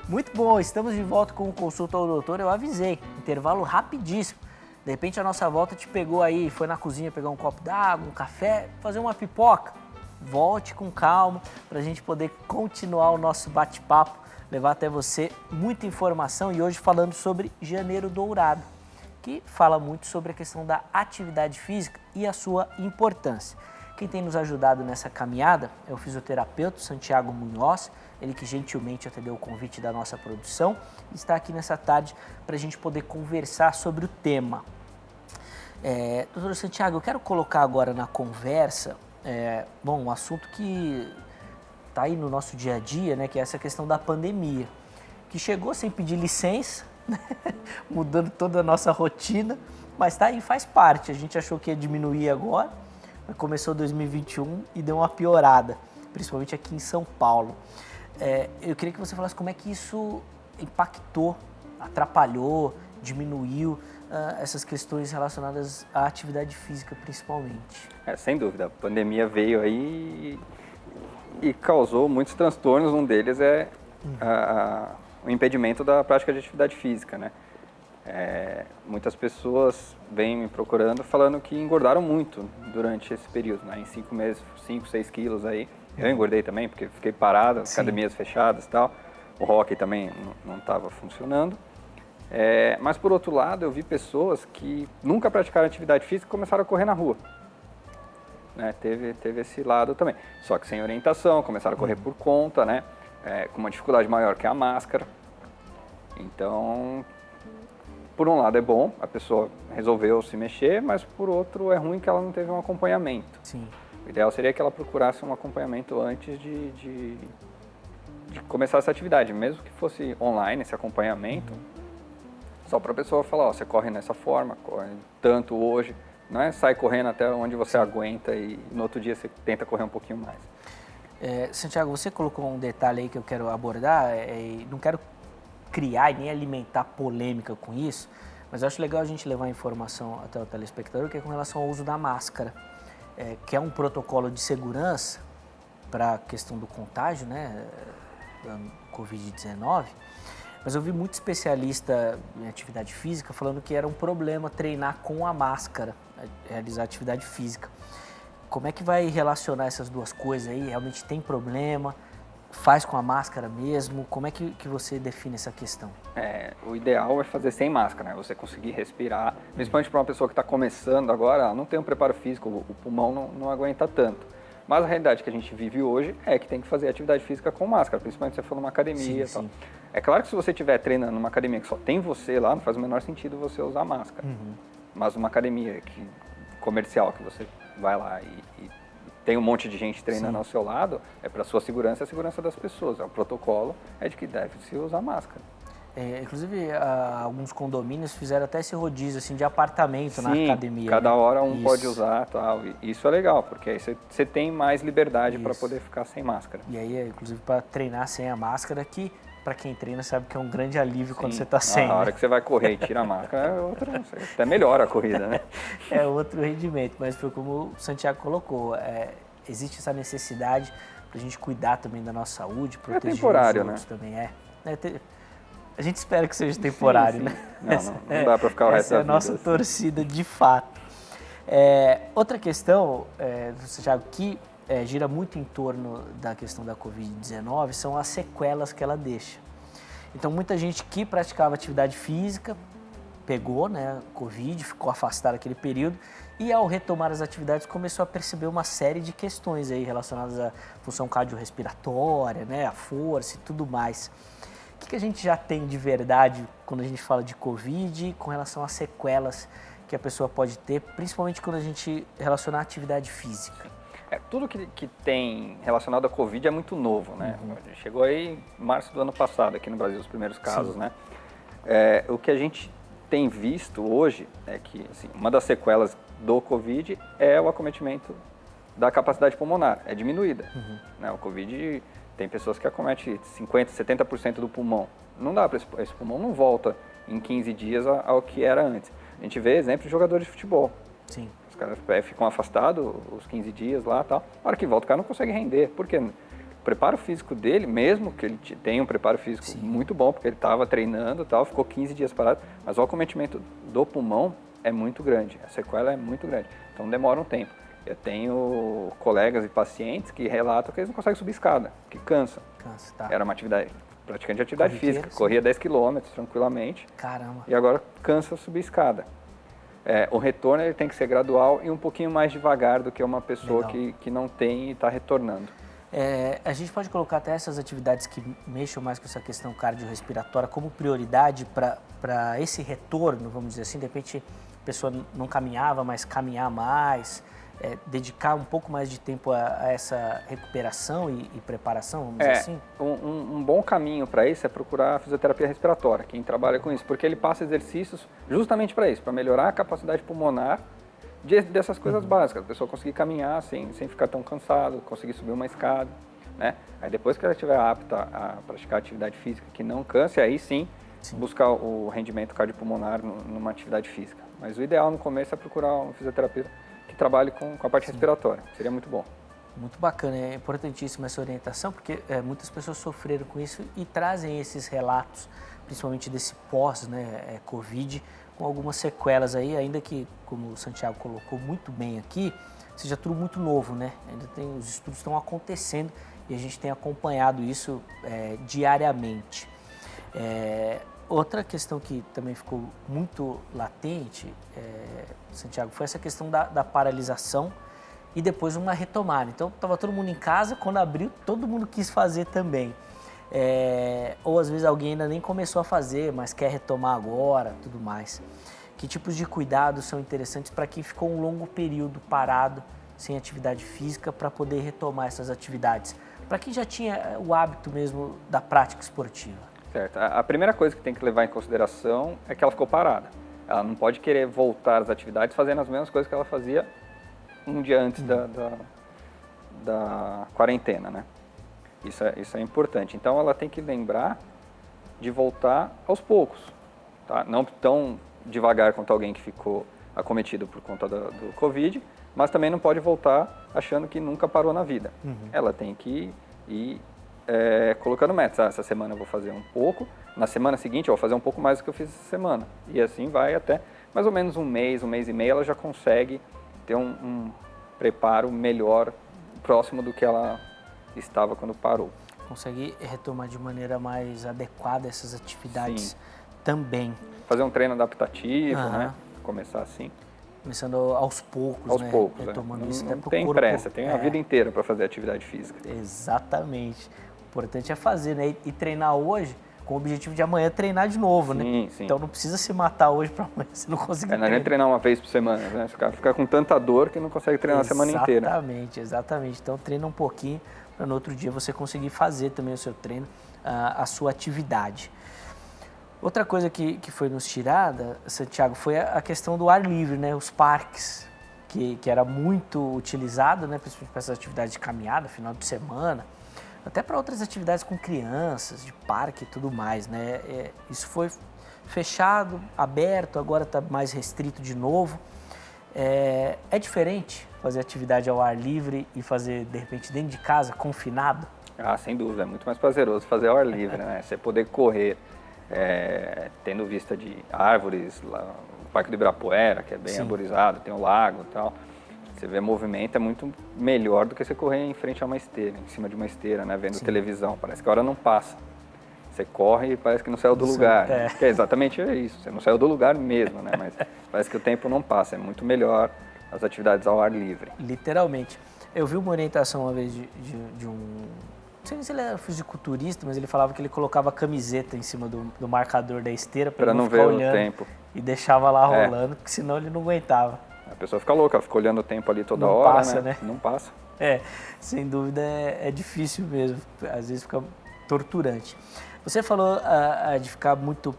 Muito bom, estamos de volta com o Consulta ao Doutor. Eu avisei, intervalo rapidíssimo. De repente a nossa volta te pegou aí, foi na cozinha pegar um copo d'água, um café, fazer uma pipoca. Volte com calma para a gente poder continuar o nosso bate-papo, levar até você muita informação e hoje falando sobre Janeiro Dourado, que fala muito sobre a questão da atividade física e a sua importância. Quem tem nos ajudado nessa caminhada é o fisioterapeuta Santiago Munhoz, ele que gentilmente atendeu o convite da nossa produção e está aqui nessa tarde para a gente poder conversar sobre o tema. Doutor Santiago, eu quero colocar agora na conversa um assunto que está aí no nosso dia a dia, né, que é essa questão da pandemia, que chegou sem pedir licença, né, mudando toda a nossa rotina, mas tá aí, faz parte. A gente achou que ia diminuir agora, começou 2021 e deu uma piorada, principalmente aqui em São Paulo. Eu queria que você falasse como é que isso impactou, atrapalhou, diminuiu essas questões relacionadas à atividade física, principalmente. Sem dúvida, a pandemia veio aí e causou muitos transtornos. Um deles é o impedimento da prática de atividade física, né? Muitas pessoas vêm me procurando falando que engordaram muito durante esse período, né? Em 5 meses, 5, 6 quilos aí. Eu engordei também, porque fiquei parado, as academias fechadas e tal. O hockey também não estava funcionando. Mas, por outro lado, eu vi pessoas que nunca praticaram atividade física e começaram a correr na rua. Né? Teve esse lado também. Só que sem orientação, começaram a correr por conta, né? Com uma dificuldade maior que a máscara. Então, por um lado é bom, a pessoa resolveu se mexer, mas por outro é ruim que ela não teve um acompanhamento. Sim. O ideal seria que ela procurasse um acompanhamento antes de começar essa atividade, mesmo que fosse online esse acompanhamento, só para a pessoa falar, ó, você corre nessa forma, corre tanto hoje, não é sai correndo até onde você aguenta e no outro dia você tenta correr um pouquinho mais. Santiago, você colocou um detalhe aí que eu quero abordar, não quero criar e nem alimentar polêmica com isso, mas eu acho legal a gente levar a informação até o telespectador, que é com relação ao uso da máscara, que é um protocolo de segurança para a questão do contágio, né, da Covid-19, mas eu vi muito especialista em atividade física falando que era um problema treinar com a máscara, realizar atividade física. Como é que vai relacionar essas duas coisas aí? Realmente tem problema? Faz com a máscara mesmo? Como é que você define essa questão? O ideal é fazer sem máscara, né? Você conseguir respirar, principalmente para uma pessoa que está começando agora, não tem um preparo físico, o pulmão não aguenta tanto. Mas a realidade que a gente vive hoje é que tem que fazer atividade física com máscara, principalmente se você for numa academia. Sim, sim. É claro que se você estiver treinando numa academia que só tem você lá, não faz o menor sentido você usar máscara. Mas uma academia comercial que você vai lá e tem um monte de gente treinando ao seu lado, é para a sua segurança e a segurança das pessoas. O protocolo é de que deve-se usar máscara. Inclusive, alguns condomínios fizeram até esse rodízio assim, de apartamento na academia. Cada hora pode usar tal. E isso é legal, porque aí você tem mais liberdade para poder ficar sem máscara. E aí, inclusive, para treinar sem a máscara, que para quem treina sabe que é um grande alívio quando você está sem. Na hora que você vai correr e tira a máscara, até melhora a corrida, né? É outro rendimento, mas foi como o Santiago colocou. Existe essa necessidade para a gente cuidar também da nossa saúde, proteger temporário, os outros, né? Também. A gente espera que seja temporário, sim. Né? Não dá para ficar o resto da vida. Essa é a nossa torcida, de fato. Outra questão, Santiago, que gira muito em torno da questão da Covid-19 são as sequelas que ela deixa. Então, muita gente que praticava atividade física pegou, né, Covid, ficou afastado aquele período e ao retomar as atividades começou a perceber uma série de questões aí relacionadas à função cardiorrespiratória, né, à força e tudo mais. O que a gente já tem de verdade quando a gente fala de Covid com relação às sequelas que a pessoa pode ter, principalmente quando a gente relaciona a atividade física? Tudo que tem relacionado à Covid é muito novo, né? Chegou aí em março do ano passado aqui no Brasil, os primeiros casos, né? O que a gente tem visto hoje é que assim, uma das sequelas do Covid é o acometimento da capacidade pulmonar, é diminuída. Né? O Covid tem pessoas que acometem 50%, 70% do pulmão. Não dá para esse pulmão não volta em 15 dias ao que era antes. A gente vê exemplos de jogadores de futebol. Sim. Os caras ficam afastados os 15 dias lá e tal. Na hora que volta, o cara não consegue render. Por quê? O preparo físico dele, mesmo que ele tenha um preparo físico muito bom, porque ele estava treinando e tal, ficou 15 dias parado, mas o acometimento do pulmão é muito grande, a sequela é muito grande, então demora um tempo. Eu tenho colegas e pacientes que relatam que eles não conseguem subir escada, que cansa. Tá. Era uma praticante de atividade física, corria 10 km tranquilamente. Caramba. E agora cansa subir escada. O retorno ele tem que ser gradual e um pouquinho mais devagar do que uma pessoa que não tem e está retornando. A gente pode colocar até essas atividades que mexam mais com essa questão cardiorrespiratória como prioridade para esse retorno, vamos dizer assim, de repente a pessoa não caminhava, mas caminhar mais, dedicar um pouco mais de tempo a essa recuperação e preparação, vamos dizer assim? Um bom caminho para isso é procurar a fisioterapia respiratória, quem trabalha com isso, porque ele passa exercícios justamente para isso, para melhorar a capacidade pulmonar dessas coisas básicas, a pessoa conseguir caminhar sem ficar tão cansado, conseguir subir uma escada, né? Aí depois que ela estiver apta a praticar atividade física que não canse, aí sim buscar o rendimento cardiopulmonar numa atividade física. Mas o ideal no começo é procurar um fisioterapeuta que trabalhe com a parte respiratória, seria muito bom. Muito bacana, é importantíssima essa orientação, porque muitas pessoas sofreram com isso e trazem esses relatos, principalmente desse pós, né, Covid, com algumas sequelas aí, ainda que, como o Santiago colocou muito bem aqui, seja tudo muito novo, né? Ainda os estudos estão acontecendo e a gente tem acompanhado isso diariamente. Outra questão que também ficou muito latente, Santiago, foi essa questão da paralisação e depois uma retomada. Então, estava todo mundo em casa, quando abriu, todo mundo quis fazer também. Ou às vezes alguém ainda nem começou a fazer, mas quer retomar agora, tudo mais. Que tipos de cuidados são interessantes para quem ficou um longo período parado, sem atividade física, para poder retomar essas atividades? Para quem já tinha o hábito mesmo da prática esportiva. Certo. A primeira coisa que tem que levar em consideração é que ela ficou parada. Ela não pode querer voltar às atividades fazendo as mesmas coisas que ela fazia um dia antes da quarentena, né? Isso é importante. Então, ela tem que lembrar de voltar aos poucos, tá? Não tão devagar quanto alguém que ficou acometido por conta do Covid, mas também não pode voltar achando que nunca parou na vida. Ela tem que ir colocando metas. Essa semana eu vou fazer um pouco, na semana seguinte eu vou fazer um pouco mais do que eu fiz essa semana. E assim vai até mais ou menos um mês e meio, ela já consegue ter um preparo melhor, próximo do que ela estava quando parou. Consegue retomar de maneira mais adequada essas atividades também. Fazer um treino adaptativo, né? Começar assim. Começando aos poucos, né? Poucos, retomando isso não tem pressa, tem a vida inteira para fazer atividade física. Exatamente. O importante é fazer, né? E treinar hoje com o objetivo de amanhã treinar de novo, né? Sim. Então não precisa se matar hoje para amanhã você não conseguir não é treinar uma vez por semana, né? Você fica com tanta dor que não consegue treinar a semana inteira. Exatamente. Então treina um pouquinho para no outro dia você conseguir fazer também o seu treino, a sua atividade. Outra coisa que foi nos tirada, Santiago, foi a questão do ar livre, né? Os parques, que era muito utilizado, né? Principalmente para essas atividades de caminhada, final de semana, até para outras atividades com crianças, de parque e tudo mais, né? Isso foi fechado, aberto, agora está mais restrito de novo. É diferente fazer atividade ao ar livre e fazer, de repente, dentro de casa, confinado? Sem dúvida, é muito mais prazeroso fazer ao ar livre, né? Você poder correr, tendo vista de árvores, lá, o Parque do Ibirapuera, que é bem arborizado, tem o lago e tal. Você vê movimento, é muito melhor do que você correr em frente a uma esteira, em cima de uma esteira, né? Vendo televisão. Parece que a hora não passa. Você corre e parece que não saiu do lugar. Que é exatamente isso, você não saiu do lugar mesmo, né? Mas parece que o tempo não passa, é muito melhor as atividades ao ar livre. Literalmente. Eu vi uma orientação uma vez de um... Não sei se ele era fisiculturista, mas ele falava que ele colocava a camiseta em cima do marcador da esteira para não ficar olhando o tempo. E deixava lá rolando, porque senão ele não aguentava. A pessoa fica louca, ela fica olhando o tempo ali toda hora, passa, né? Não passa. Sem dúvida é difícil mesmo, às vezes fica torturante. Você falou de ficar muito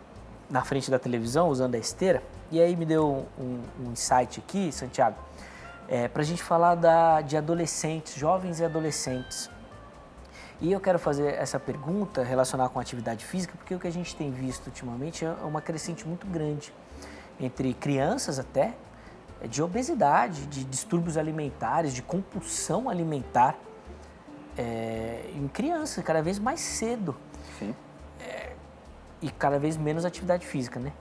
na frente da televisão, usando a esteira, e aí me deu um insight aqui, Santiago, para a gente falar de adolescentes, jovens e adolescentes. E eu quero fazer essa pergunta relacionada com a atividade física, porque o que a gente tem visto ultimamente é uma crescente muito grande entre crianças até, de obesidade, de distúrbios alimentares, de compulsão alimentar em crianças, cada vez mais cedo. Sim. E cada vez menos atividade física, né?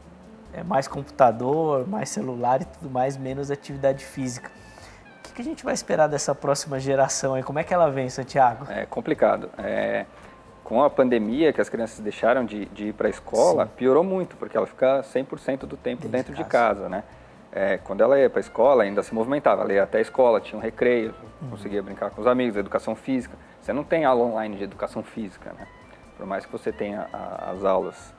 Mais computador, mais celular e tudo mais, menos atividade física. O que a gente vai esperar dessa próxima geração aí? Como é que ela vem, Santiago? É complicado. Com a pandemia, que as crianças deixaram de ir para a escola, piorou muito, porque ela fica 100% do tempo dentro de casa, né? Quando ela ia para a escola, ainda se movimentava. Ela ia até a escola, tinha um recreio, conseguia brincar com os amigos, educação física. Você não tem aula online de educação física, né? Por mais que você tenha as aulas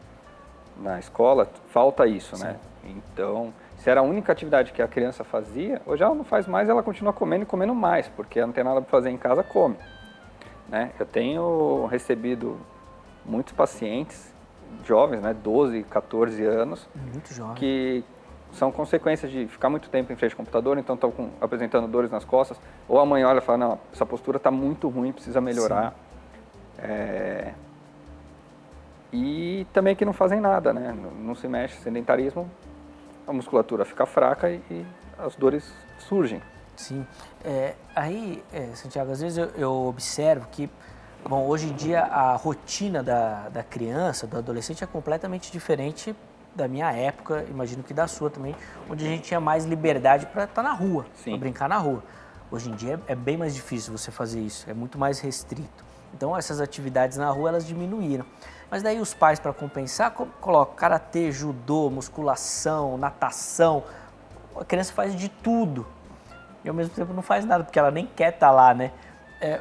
na escola, falta isso, né? Então, se era a única atividade que a criança fazia, hoje ela não faz mais, ela continua comendo e comendo mais, porque ela não tem nada para fazer em casa, come. Né? Eu tenho recebido muitos pacientes jovens, né, 12, 14 anos, muito jovem, que são consequências de ficar muito tempo em frente ao computador, então estão apresentando dores nas costas, ou a mãe olha e fala, não, essa postura está muito ruim, precisa melhorar. E também que não fazem nada, né? Não se mexe, sedentarismo, a musculatura fica fraca e as dores surgem. Sim. Santiago, às vezes eu observo que, bom, hoje em dia a rotina da criança, do adolescente é completamente diferente da minha época, imagino que da sua também, onde a gente tinha mais liberdade para estar na rua, para brincar na rua. Hoje em dia é bem mais difícil você fazer isso, é muito mais restrito. Então essas atividades na rua, elas diminuíram. Mas daí os pais, para compensar, colocam karatê, judô, musculação, natação. A criança faz de tudo e ao mesmo tempo não faz nada, porque ela nem quer estar lá, né?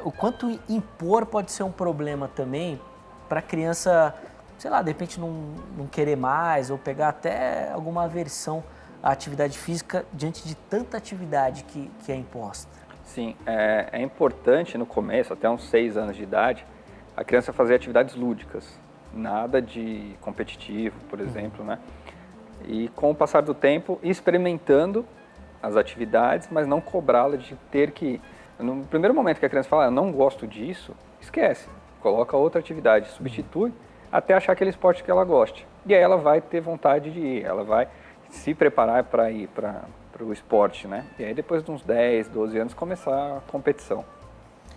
O quanto impor pode ser um problema também para a criança, sei lá, de repente não querer mais ou pegar até alguma aversão à atividade física diante de tanta atividade que é imposta. Sim, é importante no começo, até uns 6 anos de idade, a criança fazer atividades lúdicas, nada de competitivo, por exemplo, né? E com o passar do tempo, experimentando as atividades, mas não cobrá-la de ter que... No primeiro momento que a criança fala, eu não gosto disso, esquece, coloca outra atividade, substitui, até achar aquele esporte que ela goste. E aí ela vai ter vontade de ir, ela vai se preparar para ir para o esporte, né? E aí depois de uns 10, 12 anos começar a competição.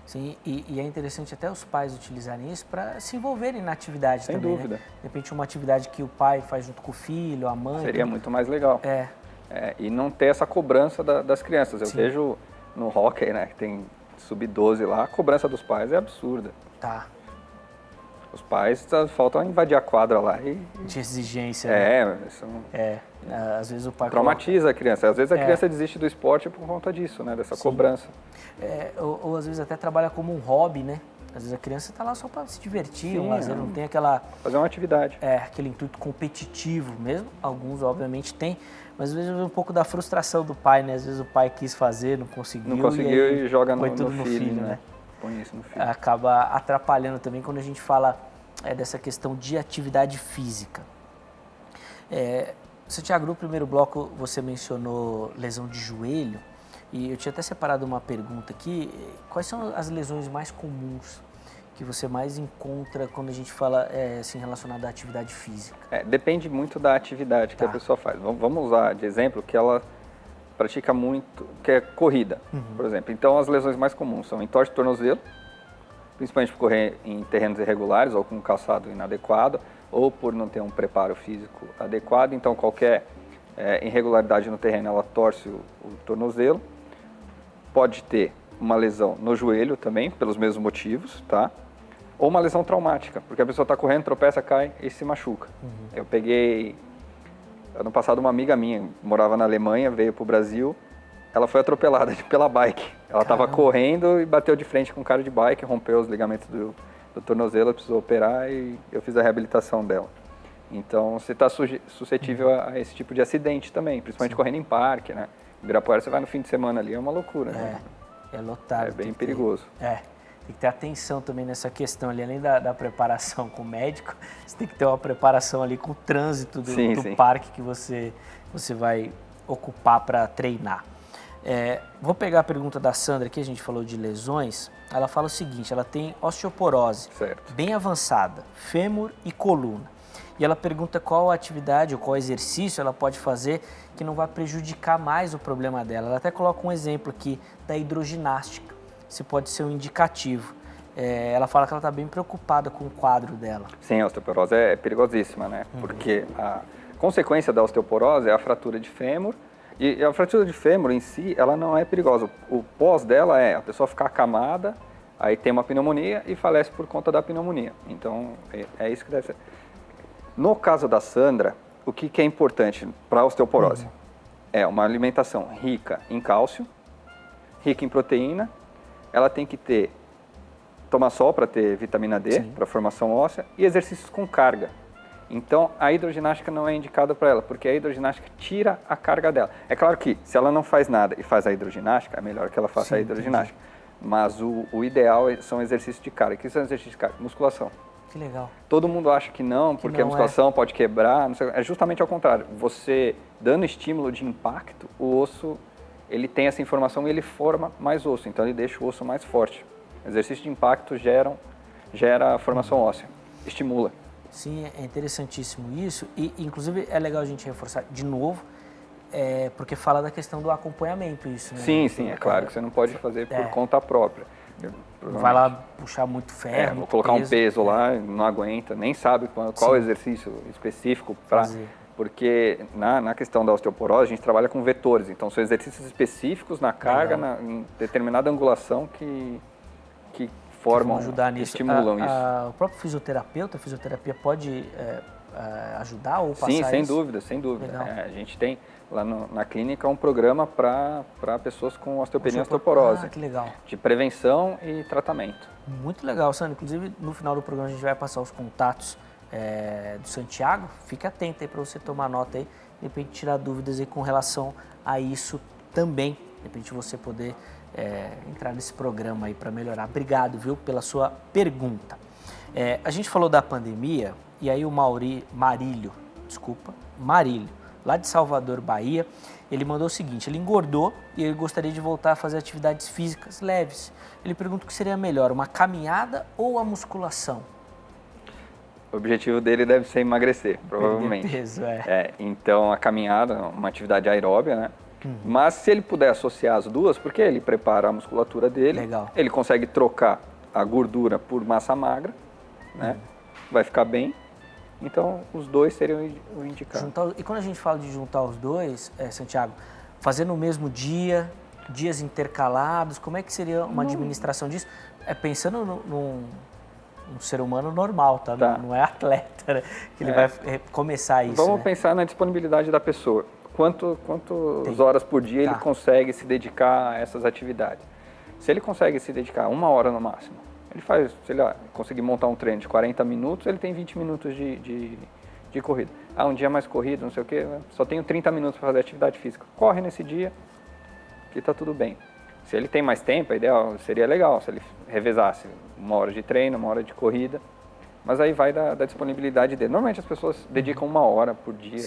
Sim, e é interessante até os pais utilizarem isso para se envolverem na atividade também. Sem dúvida. Né? De repente uma atividade que o pai faz junto com o filho, a mãe... Seria muito mais legal. E não ter essa cobrança das crianças. Eu vejo no hóquei, né, que tem sub-12 lá, a cobrança dos pais é absurda. Tá. Os pais faltam invadir a quadra lá e... De exigência, né? Às vezes o pai... Traumatiza a criança. Às vezes a criança desiste do esporte por conta disso, né? Dessa cobrança. Ou às vezes até trabalha como um hobby, né? Às vezes a criança está lá só para se divertir, não tem aquela... Fazer uma atividade. Aquele intuito competitivo mesmo. Alguns, obviamente, tem. Mas às vezes um pouco da frustração do pai, né? Às vezes o pai quis fazer, não conseguiu. Não conseguiu e joga no filho, né? Põe isso no filho. Acaba atrapalhando também quando a gente fala dessa questão de atividade física. Santiago, no primeiro bloco você mencionou lesão de joelho e eu tinha até separado uma pergunta aqui. Quais são as lesões mais comuns que você mais encontra quando a gente fala assim, relacionado à atividade física? Depende muito da atividade que a pessoa faz. Vamos usar de exemplo que ela pratica muito, que é corrida, por exemplo. Então as lesões mais comuns são entorse de tornozelo, principalmente por correr em terrenos irregulares ou com calçado inadequado, ou por não ter um preparo físico adequado. Então qualquer irregularidade no terreno, ela torce o tornozelo. Pode ter uma lesão no joelho também, pelos mesmos motivos, tá? Ou uma lesão traumática, porque a pessoa está correndo, tropeça, cai e se machuca. Eu peguei, ano passado, uma amiga minha, morava na Alemanha, veio para o Brasil, ela foi atropelada pela bike. Ela estava correndo e bateu de frente com um cara de bike, rompeu os ligamentos do tornozelo, precisou operar e eu fiz a reabilitação dela. Então, você está suscetível a esse tipo de acidente também, principalmente correndo em parque, né? Ibirapuera, você vai no fim de semana ali, é uma loucura, né? É lotado. É bem perigoso. Tem que ter atenção também nessa questão ali, além da preparação com o médico, você tem que ter uma preparação ali com o trânsito do parque que você vai ocupar para treinar. Vou pegar a pergunta da Sandra aqui, a gente falou de lesões. Ela fala o seguinte, ela tem osteoporose bem avançada, fêmur e coluna. E ela pergunta qual atividade ou qual exercício ela pode fazer que não vai prejudicar mais o problema dela. Ela até coloca um exemplo aqui da hidroginástica, se pode ser um indicativo. Ela fala que ela está bem preocupada com o quadro dela. Sim, a osteoporose é perigosíssima, né? Porque a consequência da osteoporose é a fratura de fêmur. E a fratura de fêmur em si, ela não é perigosa. O pós dela é a pessoa ficar acamada, aí tem uma pneumonia e falece por conta da pneumonia. Então, é isso que deve ser. No caso da Sandra, o que é importante para a osteoporose? É uma alimentação rica em cálcio, rica em proteína, ela tem que tomar sol para ter vitamina D, para formação óssea, e exercícios com carga. Então, a hidroginástica não é indicada para ela, porque a hidroginástica tira a carga dela. É claro que, se ela não faz nada e faz a hidroginástica, é melhor que ela faça a hidroginástica. Mas o ideal são exercícios de carga. O que são exercícios de carga? Musculação. Que legal. Todo mundo acha que não, porque a musculação pode quebrar. Não sei, é justamente ao contrário. Você dando estímulo de impacto, o osso ele tem essa informação e ele forma mais osso. Então ele deixa o osso mais forte. O exercício de impacto gera a formação óssea, estimula. Sim, é interessantíssimo isso. E inclusive é legal a gente reforçar de novo, porque fala da questão do acompanhamento isso, né? Sim, é claro que você não pode fazer por conta própria. Vai lá puxar muito ferro, vou colocar um peso lá, não aguenta, nem sabe qual exercício específico para... Porque na questão da osteoporose a gente trabalha com vetores, então são exercícios específicos na carga, em determinada angulação que formam, ajudar nisso. Estimulam isso. O próprio fisioterapeuta, a fisioterapia pode ajudar ou passar Sim, sem isso? dúvida, sem dúvida. A gente tem lá na clínica um programa para pessoas com osteopenia e osteoporose. Que legal. De prevenção e tratamento. Muito legal, Sandro. Inclusive, no final do programa a gente vai passar os contatos do Santiago. Fique atento aí para você tomar nota aí, de repente tirar dúvidas aí com relação a isso também. De repente você poder entrar nesse programa aí para melhorar. Obrigado, viu, pela sua pergunta. A gente falou da pandemia e aí o Marílio, lá de Salvador, Bahia, ele mandou o seguinte: ele engordou e ele gostaria de voltar a fazer atividades físicas leves. Ele pergunta o que seria melhor, uma caminhada ou a musculação? O objetivo dele deve ser emagrecer, provavelmente. Peso, então, a caminhada é uma atividade aeróbia, né? Mas se ele puder associar as duas, porque ele prepara a musculatura dele, ele consegue trocar a gordura por massa magra, né? Vai ficar bem. Então, os dois seriam o indicado. E quando a gente fala de juntar os dois, Santiago, fazer no mesmo dia, dias intercalados, como é que seria uma administração disso? Pensando num ser humano normal, tá? Não é atleta, né? Que ele vai começar isso. Vamos pensar na disponibilidade da pessoa. Quantas horas por dia ele consegue se dedicar a essas atividades? Se ele consegue se dedicar 1 hora no máximo, ele faz, se ele conseguir montar um treino de 40 minutos, ele tem 20 minutos de corrida. Um dia mais corrido, não sei o quê, só tenho 30 minutos para fazer atividade física. Corre nesse dia, que está tudo bem. Se ele tem mais tempo, a ideal seria legal se ele revezasse 1 hora de treino, 1 hora de corrida, mas aí vai da disponibilidade dele. Normalmente as pessoas dedicam 1 hora por dia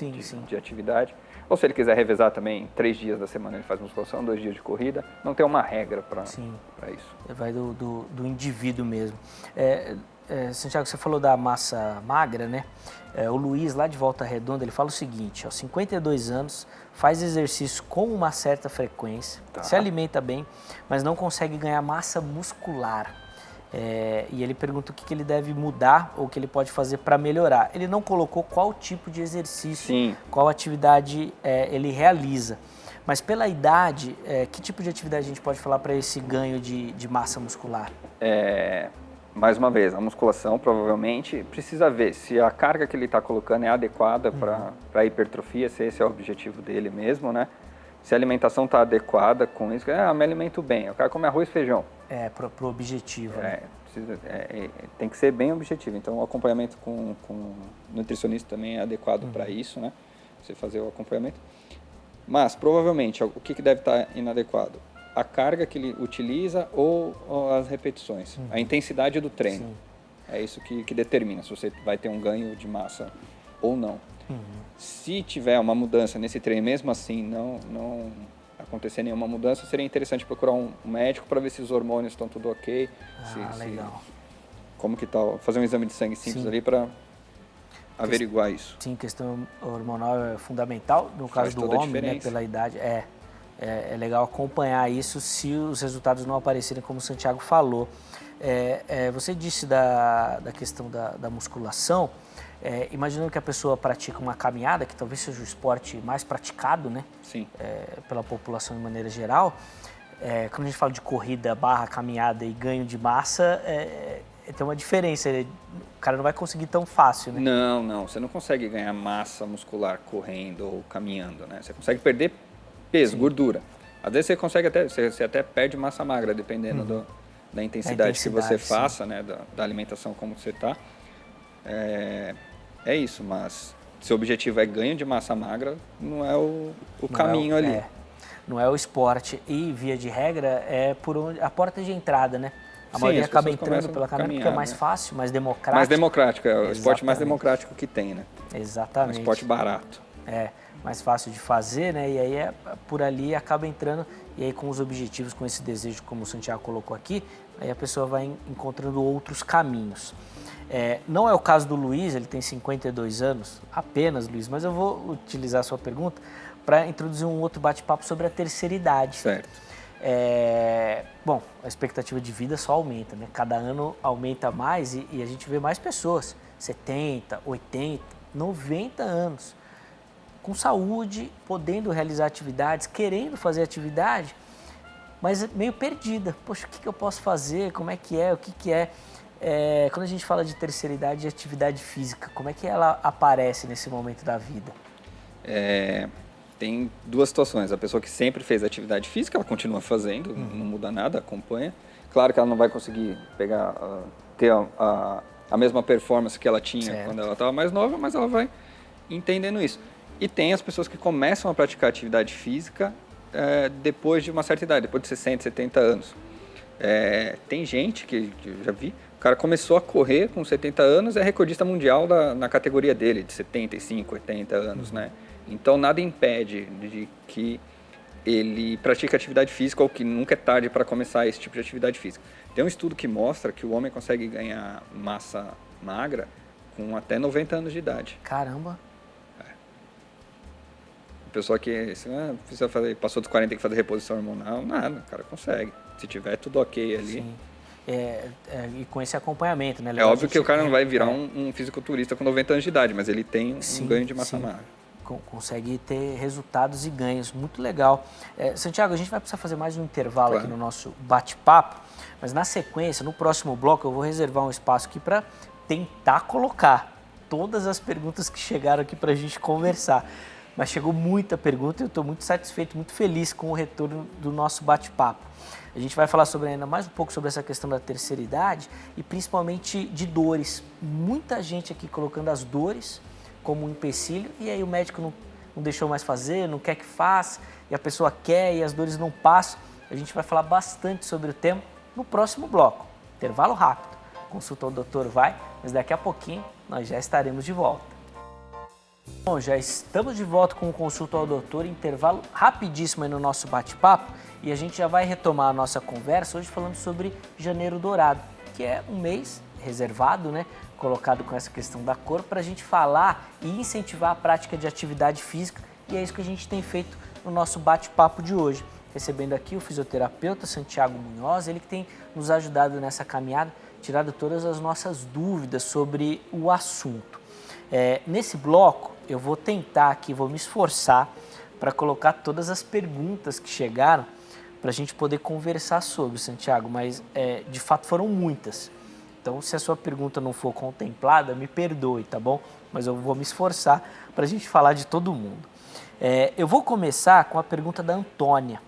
de atividade, ou se ele quiser revezar também 3 dias da semana ele faz musculação, 2 dias de corrida, não tem uma regra para isso. Vai do indivíduo mesmo. Santiago, você falou da massa magra, né? O Luiz, lá de Volta Redonda, ele fala o seguinte: 52 anos, faz exercício com uma certa frequência, se alimenta bem, mas não consegue ganhar massa muscular. E ele pergunta o que ele deve mudar ou o que ele pode fazer para melhorar. Ele não colocou qual tipo de exercício, qual atividade ele realiza. Mas pela idade, que tipo de atividade a gente pode falar para esse ganho de massa muscular? Mais uma vez, a musculação provavelmente precisa ver se a carga que ele está colocando é adequada para a hipertrofia, se esse é o objetivo dele mesmo, né? Se a alimentação está adequada com isso, me alimento bem, eu quero comer arroz e feijão. Para o objetivo. Né? Tem que ser bem objetivo, então o acompanhamento com nutricionista também é adequado para isso, né? Você fazer o acompanhamento. Mas, provavelmente, o que deve estar inadequado? A carga que ele utiliza ou as repetições, a intensidade do treino. É isso que determina se você vai ter um ganho de massa ou não. Se tiver uma mudança nesse treino, mesmo assim não acontecer nenhuma mudança, seria interessante procurar um médico para ver se os hormônios estão tudo ok. Legal. Como que tá, fazer um exame de sangue simples ali para averiguar isso. Sim, questão hormonal é fundamental, no caso do homem, né, pela idade. É legal acompanhar isso se os resultados não aparecerem, como o Santiago falou. Você disse da questão da musculação, imaginando que a pessoa pratica uma caminhada, que talvez seja o esporte mais praticado, né? Sim. Pela população de maneira geral. Quando a gente fala de corrida, caminhada e ganho de massa, tem uma diferença. O cara não vai conseguir tão fácil, né? Não. Você não consegue ganhar massa muscular correndo ou caminhando, né? Você consegue perder peso, gordura. Às vezes você até perde massa magra, dependendo da intensidade que você faça, né? Da alimentação como você está. É isso, mas se o objetivo é ganho de massa magra, não é o caminho ali. Não é o esporte. E, via de regra, é por onde, a porta de entrada, né? A maioria as acaba pessoas entrando começam pela a caminhada porque é caminhar, mais né? fácil, mais democrático. Mais democrático, é o esporte mais Exatamente. democrático que tem, né? Exatamente. Um esporte barato. Mais fácil de fazer, né? E aí por ali acaba entrando, e aí com os objetivos, com esse desejo, como o Santiago colocou aqui, aí a pessoa vai encontrando outros caminhos. Não é o caso do Luiz, ele tem 52 anos, apenas, Luiz, mas eu vou utilizar a sua pergunta para introduzir um outro bate-papo sobre a terceira idade. Certo. Bom, a expectativa de vida só aumenta, né? Cada ano aumenta mais e a gente vê mais pessoas, 70, 80, 90 anos, com saúde, podendo realizar atividades, querendo fazer atividade, mas meio perdida. Poxa, o que eu posso fazer? Como é que é? O que é? Quando a gente fala de terceira idade e atividade física, como é que ela aparece nesse momento da vida? Tem duas situações. A pessoa que sempre fez atividade física, ela continua fazendo, não muda nada, acompanha. Claro que ela não vai conseguir ter a mesma performance que ela tinha quando ela estava mais nova, mas ela vai entendendo isso. E tem as pessoas que começam a praticar atividade física depois de uma certa idade, depois de 60, 70 anos. Tem gente que eu já vi, o cara começou a correr com 70 anos, é recordista mundial na categoria dele, de 75, 80 anos, né? Então nada impede de que ele pratique atividade física ou que nunca é tarde para começar esse tipo de atividade física. Tem um estudo que mostra que o homem consegue ganhar massa magra com até 90 anos de idade. Caramba! A pessoa que precisa fazer, passou dos 40 tem que fazer reposição hormonal, nada, o cara consegue. Se tiver tudo ok ali. Sim. E com esse acompanhamento, né? É óbvio que o cara não vai virar um fisiculturista com 90 anos de idade, mas ele tem um ganho de massa magra. Consegue ter resultados e ganhos, muito legal. Santiago, a gente vai precisar fazer mais um intervalo aqui no nosso bate-papo, mas na sequência, no próximo bloco, eu vou reservar um espaço aqui para tentar colocar todas as perguntas que chegaram aqui para a gente conversar. Mas chegou muita pergunta e eu estou muito satisfeito, muito feliz com o retorno do nosso bate-papo. A gente vai falar ainda mais um pouco sobre essa questão da terceira idade e principalmente de dores. Muita gente aqui colocando as dores como um empecilho e aí o médico não deixou mais fazer, não quer que faça e a pessoa quer e as dores não passam. A gente vai falar bastante sobre o tema no próximo bloco. Intervalo rápido. Consulta ao doutor vai, mas daqui a pouquinho nós já estaremos de volta. Bom, já estamos de volta com o Consulta ao Doutor, intervalo rapidíssimo aí no nosso bate-papo e a gente já vai retomar a nossa conversa hoje falando sobre Janeiro Dourado, que é um mês reservado, né, colocado com essa questão da cor para a gente falar e incentivar a prática de atividade física e é isso que a gente tem feito no nosso bate-papo de hoje. Recebendo aqui o fisioterapeuta Santiago Munhoz, ele que tem nos ajudado nessa caminhada, tirado todas as nossas dúvidas sobre o assunto. Nesse bloco, eu vou tentar aqui, vou me esforçar para colocar todas as perguntas que chegaram para a gente poder conversar sobre, Santiago, mas de fato foram muitas. Então, se a sua pergunta não for contemplada, me perdoe, tá bom? Mas eu vou me esforçar para a gente falar de todo mundo. Eu vou começar com a pergunta da Antônia,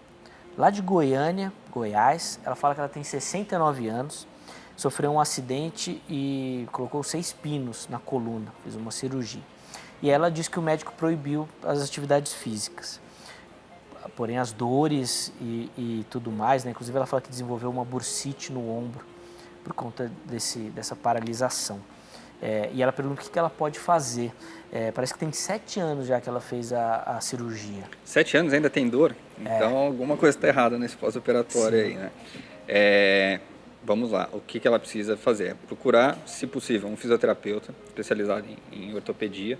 lá de Goiânia, Goiás. Ela fala que ela tem 69 anos, sofreu um acidente e colocou 6 pinos na coluna, fez uma cirurgia. E ela diz que o médico proibiu as atividades físicas. Porém, as dores e tudo mais, né? Inclusive ela fala que desenvolveu uma bursite no ombro por conta dessa paralisação. E ela pergunta o que ela pode fazer. Parece que tem 7 anos já que ela fez a cirurgia. 7 anos ainda tem dor? Então alguma coisa está errada nesse pós-operatório aí, né? Vamos lá, o que ela precisa fazer? Procurar, se possível, um fisioterapeuta especializado em ortopedia,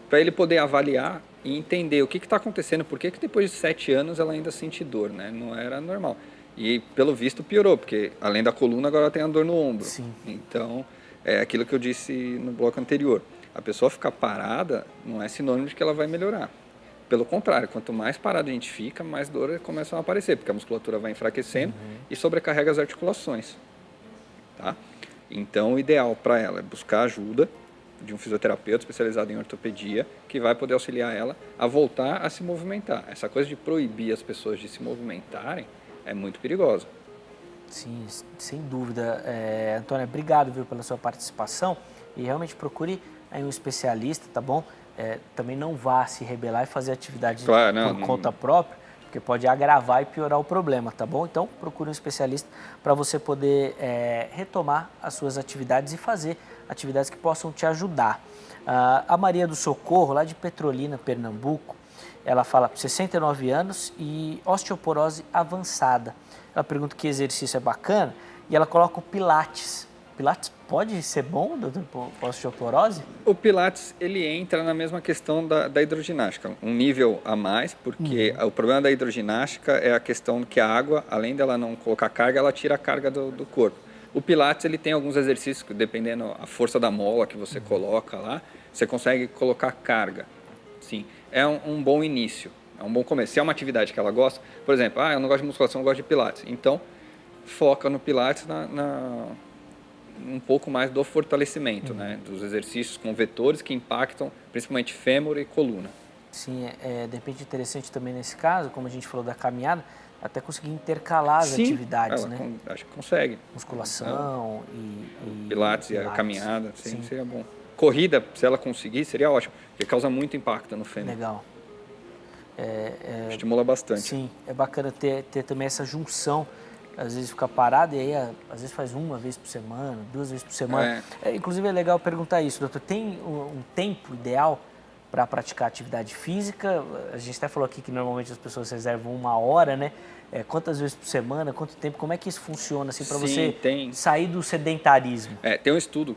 para ele poder avaliar e entender o que está acontecendo, por que depois de 7 anos ela ainda sente dor, né? Não era normal. E pelo visto piorou, porque além da coluna agora ela tem a dor no ombro. Sim. Então, é aquilo que eu disse no bloco anterior. A pessoa ficar parada não é sinônimo de que ela vai melhorar. Pelo contrário, quanto mais parado a gente fica, mais dor começam a aparecer, porque a musculatura vai enfraquecendo e sobrecarrega as articulações. Tá? Então, o ideal para ela é buscar ajuda de um fisioterapeuta especializado em ortopedia, que vai poder auxiliar ela a voltar a se movimentar. Essa coisa de proibir as pessoas de se movimentarem é muito perigosa. Sim, sem dúvida. Antônia, obrigado, viu, pela sua participação e realmente procure aí um especialista, tá bom? Também não vá se rebelar e fazer atividade por conta própria, porque pode agravar e piorar o problema, tá bom? Então, procure um especialista para você poder retomar as suas atividades e fazer atividades que possam te ajudar. A Maria do Socorro, lá de Petrolina, Pernambuco, ela fala 69 anos e osteoporose avançada. Ela pergunta que exercício é bacana e ela coloca o Pilates. Pilates pode ser bom, doutor, para osteoporose? O Pilates, ele entra na mesma questão da hidroginástica, um nível a mais, porque o problema da hidroginástica é a questão que a água, além dela não colocar carga, ela tira a carga do corpo. O Pilates, ele tem alguns exercícios que, dependendo da força da mola que você coloca lá, você consegue colocar carga. Sim, é um bom início, é um bom começo. Se é uma atividade que ela gosta, por exemplo, eu não gosto de musculação, eu gosto de Pilates. Então, foca no Pilates um pouco mais do fortalecimento, né? Dos exercícios com vetores que impactam principalmente fêmur e coluna. Sim, de repente interessante também nesse caso, como a gente falou da caminhada, até conseguir intercalar as atividades, né? Acho que consegue. Musculação e Pilates e a caminhada, sim, seria bom. Corrida, se ela conseguir, seria ótimo, porque causa muito impacto no fêmur. Legal. Estimula bastante. Sim, é bacana ter também essa junção. Às vezes fica parado e aí às vezes faz uma vez por semana, 2 vezes por semana. Inclusive é legal perguntar isso, doutor. Tem um tempo ideal para praticar atividade física? A gente até falou aqui que normalmente as pessoas reservam 1 hora, né? Quantas vezes por semana, quanto tempo? Como é que isso funciona assim, para você sair do sedentarismo? Tem um estudo,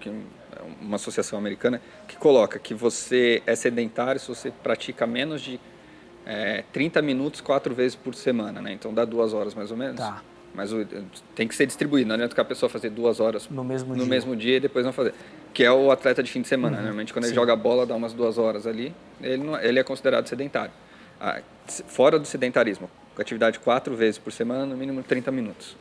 uma associação americana, que coloca que você é sedentário se você pratica menos de 30 minutos 4 vezes por semana, né? Então dá 2 horas mais ou menos. Tá. Mas tem que ser distribuído, não adianta que a pessoa fazer 2 horas no mesmo dia e depois não fazer. Que é o atleta de fim de semana. Normalmente quando ele joga bola, dá umas 2 horas ali, ele é considerado sedentário. Fora do sedentarismo, com atividade 4 vezes por semana, no mínimo 30 minutos.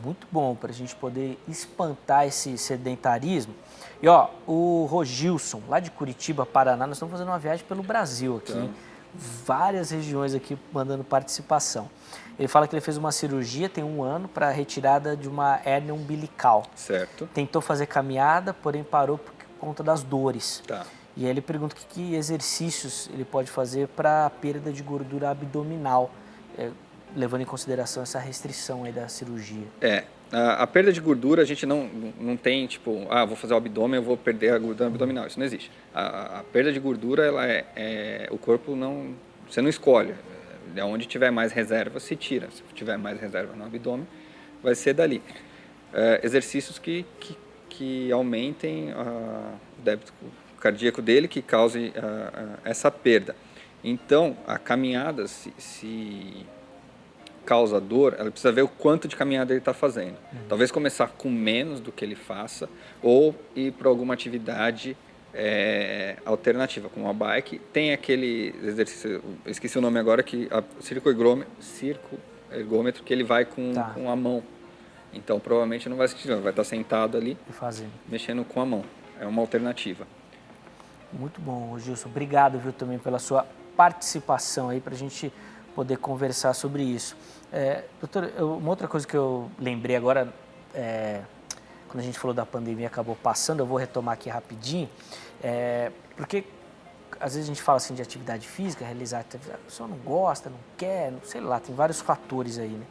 Muito bom, para a gente poder espantar esse sedentarismo. E o Rogilson, lá de Curitiba, Paraná, nós estamos fazendo uma viagem pelo Brasil aqui, hein? Várias regiões aqui mandando participação. Ele fala que ele fez uma cirurgia, tem 1 ano, para retirada de uma hérnia umbilical. Certo. Tentou fazer caminhada, porém parou por conta das dores. Tá. E aí ele pergunta que exercícios ele pode fazer para perda de gordura abdominal, levando em consideração essa restrição aí da cirurgia. A perda de gordura, a gente não tem, tipo, vou fazer o abdômen, eu vou perder a gordura abdominal. Isso não existe. A perda de gordura, ela o corpo você não escolhe. Onde tiver mais reserva, se tira. Se tiver mais reserva no abdômen, vai ser dali. Exercícios que aumentem o débito cardíaco dele, que cause essa perda. Então, a caminhada, se causa dor, ela precisa ver o quanto de caminhada ele está fazendo. Talvez começar com menos do que ele faça, ou ir para alguma atividade alternativa, como a bike. Tem aquele exercício, eu esqueci o nome agora, que circo ergômetro, que ele vai com a mão. Então, provavelmente não vai sentir, vai estar sentado ali, mexendo com a mão. É uma alternativa. Muito bom, Gilson. Obrigado, viu, também pela sua participação aí, para a gente poder conversar sobre isso. Doutor, uma outra coisa que eu lembrei agora, quando a gente falou da pandemia, acabou passando, eu vou retomar aqui rapidinho, porque às vezes a gente fala assim de atividade física, realizar atividade, a pessoa não gosta, não quer, sei lá, tem vários fatores aí, né?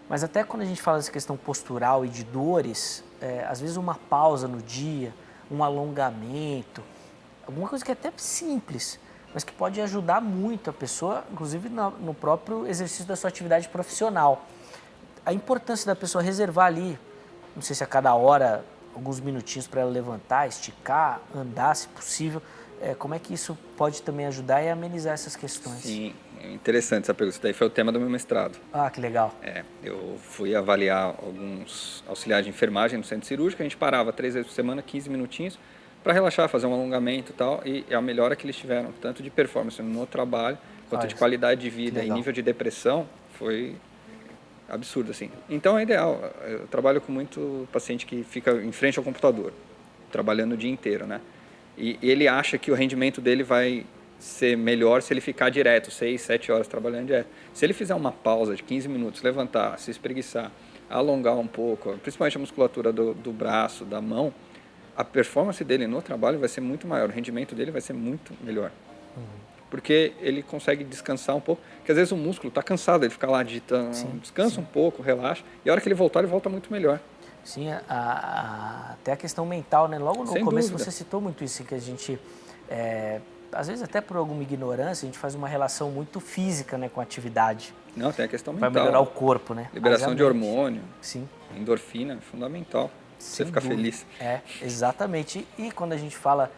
Mas até quando a gente fala dessa questão postural e de dores, às vezes uma pausa no dia, um alongamento, alguma coisa que é até simples, mas que pode ajudar muito a pessoa, inclusive no próprio exercício da sua atividade profissional. A importância da pessoa reservar ali, não sei se a cada hora, alguns minutinhos para ela levantar, esticar, andar, se possível. Como é que isso pode também ajudar e amenizar essas questões? Sim, é interessante essa pergunta. Isso daí foi o tema do meu mestrado. Que legal. Eu fui avaliar alguns auxiliares de enfermagem no centro cirúrgico, a gente parava 3 vezes por semana, 15 minutinhos, para relaxar, fazer um alongamento e tal, e a melhora que eles tiveram, tanto de performance no trabalho, quanto de qualidade de vida e nível de depressão, foi absurdo, assim. Então é ideal. Eu trabalho com muito paciente que fica em frente ao computador, trabalhando o dia inteiro, né? E ele acha que o rendimento dele vai ser melhor se ele ficar direto, 6, 7 horas trabalhando direto. Se ele fizer uma pausa de 15 minutos, levantar, se espreguiçar, alongar um pouco, principalmente a musculatura do braço, da mão, a performance dele no trabalho vai ser muito maior, o rendimento dele vai ser muito melhor. porque ele consegue descansar um pouco, porque às vezes o músculo está cansado, ele fica lá digitando, descansa um pouco, relaxa, e a hora que ele volta muito melhor. Sim, até a questão mental, né? Logo no Sem começo dúvida. você citou muito isso, que a gente, às vezes até por alguma ignorância, a gente faz uma relação muito física, né, com a atividade. Não, tem a questão Para mental. melhorar o corpo, né? Liberação de hormônio, Sim. endorfina, é fundamental. Você fica feliz. Exatamente. E quando a gente fala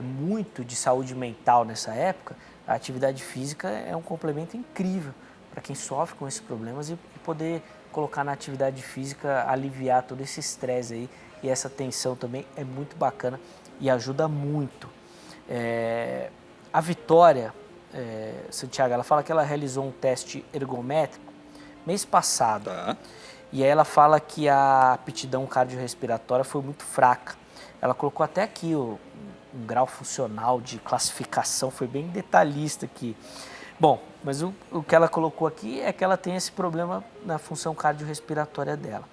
muito de saúde mental nessa época, a atividade física é um complemento incrível para quem sofre com esses problemas e poder colocar na atividade física, aliviar todo esse estresse aí e essa tensão também é muito bacana e ajuda muito. A Vitória, Santiago, ela fala que ela realizou um teste ergométrico mês passado. Tá. E aí ela fala que a aptidão cardiorrespiratória foi muito fraca. Ela colocou até aqui um grau funcional de classificação, foi bem detalhista aqui. Bom, mas o que ela colocou aqui é que ela tem esse problema na função cardiorrespiratória dela.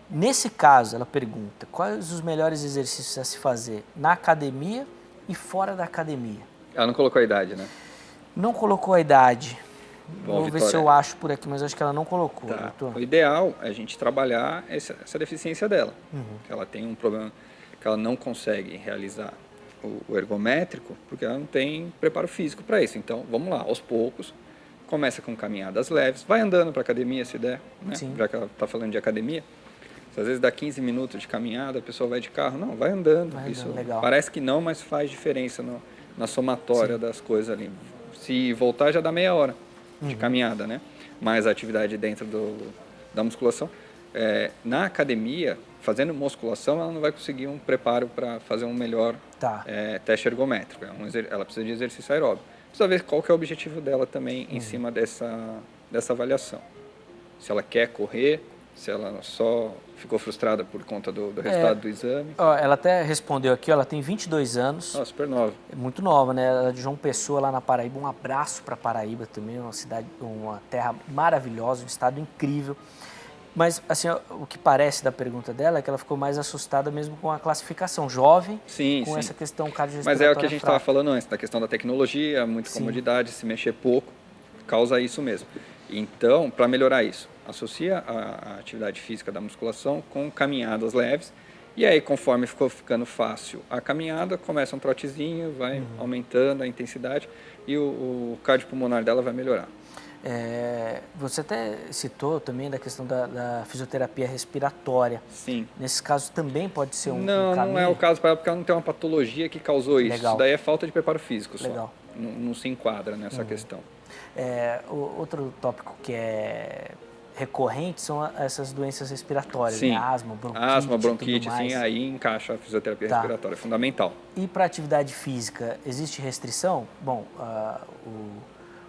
Nesse caso, ela pergunta, quais os melhores exercícios a se fazer na academia e fora da academia? Ela não colocou a idade, né? Não colocou a idade. Bom, Vou ver Vitória, se eu acho por aqui, mas acho que ela não colocou. tá. Doutor. O ideal é a gente trabalhar essa deficiência dela. Que ela tem um problema que ela não consegue realizar o ergométrico, porque ela não tem preparo físico para isso. Então, vamos lá, aos poucos, começa com caminhadas leves, vai andando para academia se der, né? Já que ela está falando de academia. Às vezes dá 15 minutos de caminhada, a pessoa vai de carro. Não, vai andando. Isso legal. parece que não, mas faz diferença na somatória das coisas ali. Se voltar, já dá meia hora de caminhada, né? Mais a atividade dentro da musculação. Na academia, fazendo musculação, ela não vai conseguir um preparo para fazer um melhor teste ergométrico. Ela precisa de exercício aeróbico. Precisa ver qual que é o objetivo dela também em cima dessa avaliação. Se ela quer correr, se ela só ficou frustrada por conta do resultado do exame. Ela até respondeu aqui, ela tem 22 anos. Super nova. É muito nova, né? Ela é de João Pessoa, lá na Paraíba. Um abraço para Paraíba também, uma cidade, uma terra maravilhosa, um estado incrível. Mas, assim, o que parece da pergunta dela é que ela ficou mais assustada mesmo com a classificação jovem, com essa questão cardiorrespiratória. Mas é o que a gente estava falando antes, da questão da tecnologia, muita comodidade, se mexer pouco, causa isso mesmo. Então, para melhorar isso, associa a atividade física da musculação com caminhadas leves, e aí, conforme ficou ficando fácil a caminhada, começa um trotezinho, vai aumentando a intensidade e o cardiopulmonar dela vai melhorar. Você até citou também da questão da fisioterapia respiratória. Sim. Nesse caso também pode ser um caminho? Não é o caso para ela, porque ela não tem uma patologia que causou isso. Legal. Isso daí é falta de preparo físico só. Legal. Não se enquadra nessa questão. Outro tópico que é recorrente são essas doenças respiratórias, Sim. né? Asma, bronquite, tudo mais. sim, aí encaixa a fisioterapia respiratória, é fundamental. E para atividade física, existe restrição? Bom, o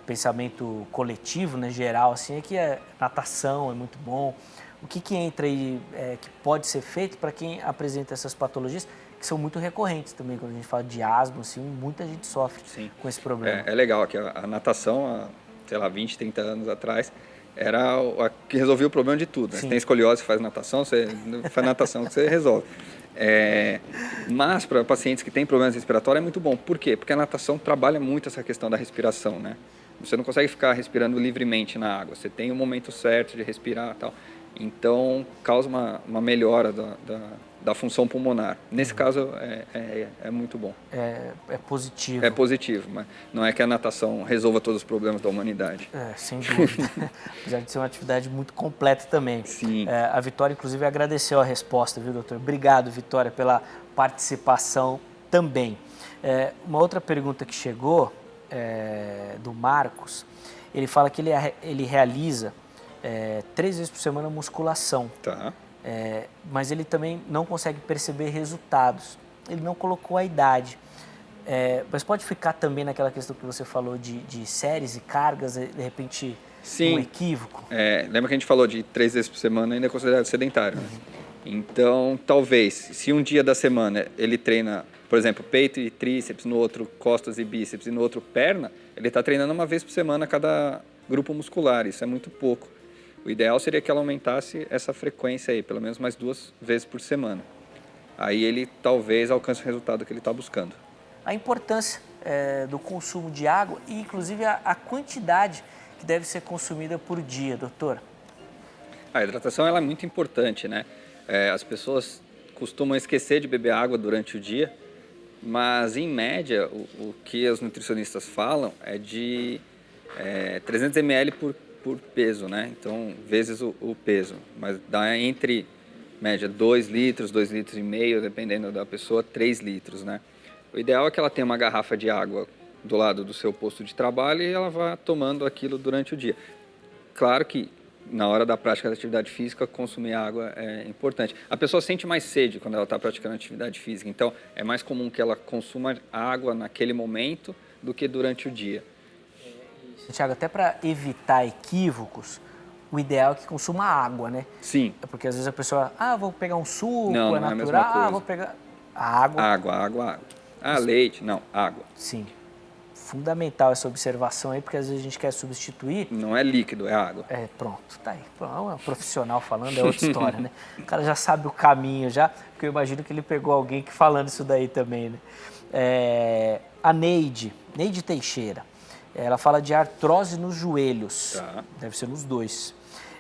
pensamento coletivo, né, geral, assim, é que a natação é muito bom. O que entra aí que pode ser feito para quem apresenta essas patologias, que são muito recorrentes também, quando a gente fala de asma, assim, muita gente sofre com esse problema. É legal que a natação, há 20, 30 anos atrás, era a que resolvia o problema de tudo. Né? Você tem escoliose, faz natação, você faz natação que você resolve. Mas para pacientes que têm problemas respiratórios é muito bom. Por quê? Porque a natação trabalha muito essa questão da respiração, né? Você não consegue ficar respirando livremente na água. Você tem o momento certo de respirar e tal. Então, causa uma melhora da função pulmonar. Nesse caso, é muito bom. É positivo. É positivo, mas não é que a natação resolva todos os problemas da humanidade. Sem dúvida. Apesar de ser uma atividade muito completa também. Sim. A Vitória, inclusive, agradeceu a resposta, viu, doutor? Obrigado, Vitória, pela participação também. Uma outra pergunta que chegou, do Marcos, ele fala que ele realiza 3 vezes por semana musculação. Tá. Mas ele também não consegue perceber resultados. Ele não colocou a idade. Mas pode ficar também naquela questão que você falou de séries e cargas, de repente, um equívoco? Lembra que a gente falou de 3 vezes por semana ainda é considerado sedentário, né? Então, talvez, se um dia da semana ele treina, por exemplo, peito e tríceps, no outro costas e bíceps e no outro perna, ele está treinando 1 vez por semana cada grupo muscular. Isso é muito pouco. O ideal seria que ela aumentasse essa frequência aí, pelo menos mais 2 vezes por semana. Aí ele talvez alcance o resultado que ele está buscando. a importância do consumo de água e, inclusive, a quantidade que deve ser consumida por dia, doutor. A hidratação ela é muito importante, né? As pessoas costumam esquecer de beber água durante o dia, mas, em média, o que os nutricionistas falam é de 300 ml por peso, né? Então, vezes o peso. Mas dá entre, média, 2 litros, 2,5 litros, dependendo da pessoa, 3 litros, né? O ideal é que ela tenha uma garrafa de água do lado do seu posto de trabalho e ela vá tomando aquilo durante o dia. Claro que, na hora da prática da atividade física, consumir água é importante. A pessoa sente mais sede quando ela está praticando atividade física, então é mais comum que ela consuma água naquele momento do que durante o dia. Tiago, até para evitar equívocos, o ideal é que consuma água, né? Sim. É porque às vezes a pessoa, vou pegar um suco, não é não natural, é a mesma coisa. Vou pegar água. Água. Leite, não, água. Sim. Fundamental essa observação aí, porque às vezes a gente quer substituir. Não é líquido, é água. Pronto, tá aí. Um profissional falando é outra história, né? O cara já sabe o caminho já, porque eu imagino que ele pegou alguém que falando isso daí também, né? A Neide Teixeira, ela fala de artrose nos joelhos. Tá. Deve ser nos dois.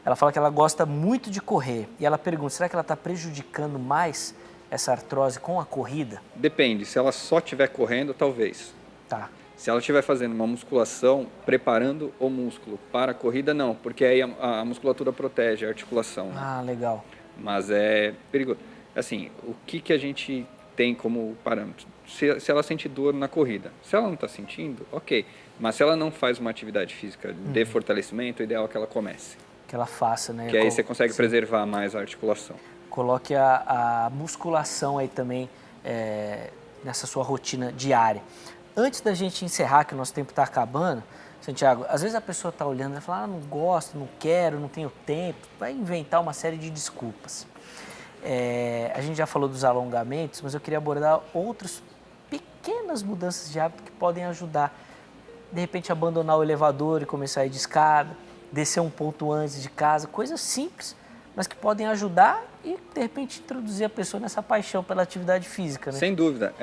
Ela fala que ela gosta muito de correr e ela pergunta, será que ela está prejudicando mais essa artrose com a corrida? Depende, se ela só estiver correndo, talvez. Tá. Se ela estiver fazendo uma musculação, preparando o músculo para a corrida, não, porque aí a musculatura protege a articulação. Né? Ah, legal. Mas é perigoso. Assim, o que a gente tem como parâmetro? Se ela sente dor na corrida. Se ela não está sentindo, ok. Mas se ela não faz uma atividade física de fortalecimento, o ideal é que ela comece. Que ela faça, né? Que aí você consegue preservar mais a articulação. Coloque a musculação aí também nessa sua rotina diária. Antes da gente encerrar, que o nosso tempo está acabando, Santiago, às vezes a pessoa está olhando e vai falar, não gosto, não quero, não tenho tempo, vai inventar uma série de desculpas. A gente já falou dos alongamentos, mas eu queria abordar outras pequenas mudanças de hábito que podem ajudar. De repente, abandonar o elevador e começar a ir de escada, descer um ponto antes de casa, coisas simples, mas que podem ajudar e, de repente, introduzir a pessoa nessa paixão pela atividade física, né? Sem dúvida.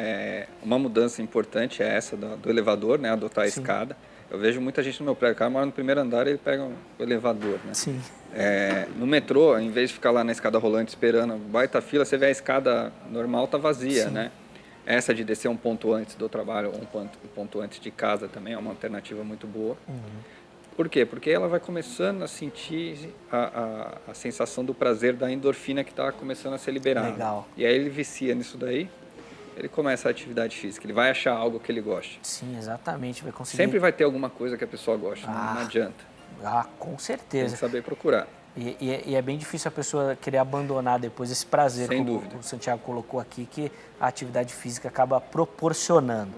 Uma mudança importante é essa do elevador, né? Adotar a escada. Eu vejo muita gente no meu prédio, o cara mora no primeiro andar e ele pega o elevador, né? Sim. No metrô, em vez de ficar lá na escada rolante esperando baita fila, você vê a escada normal tá vazia, né? Essa de descer um ponto antes do trabalho, um ponto antes de casa também é uma alternativa muito boa. Por quê? Porque ela vai começando a sentir a sensação do prazer da endorfina que está começando a ser liberada. Legal. E aí ele vicia nisso daí, ele começa a atividade física, ele vai achar algo que ele goste. Sim, exatamente, vai conseguir. Sempre vai ter alguma coisa que a pessoa gosta, não adianta. Com Tem certeza. que saber procurar. E é bem difícil a pessoa querer abandonar depois esse prazer, Sem como dúvida. o Santiago colocou aqui, que a atividade física acaba proporcionando.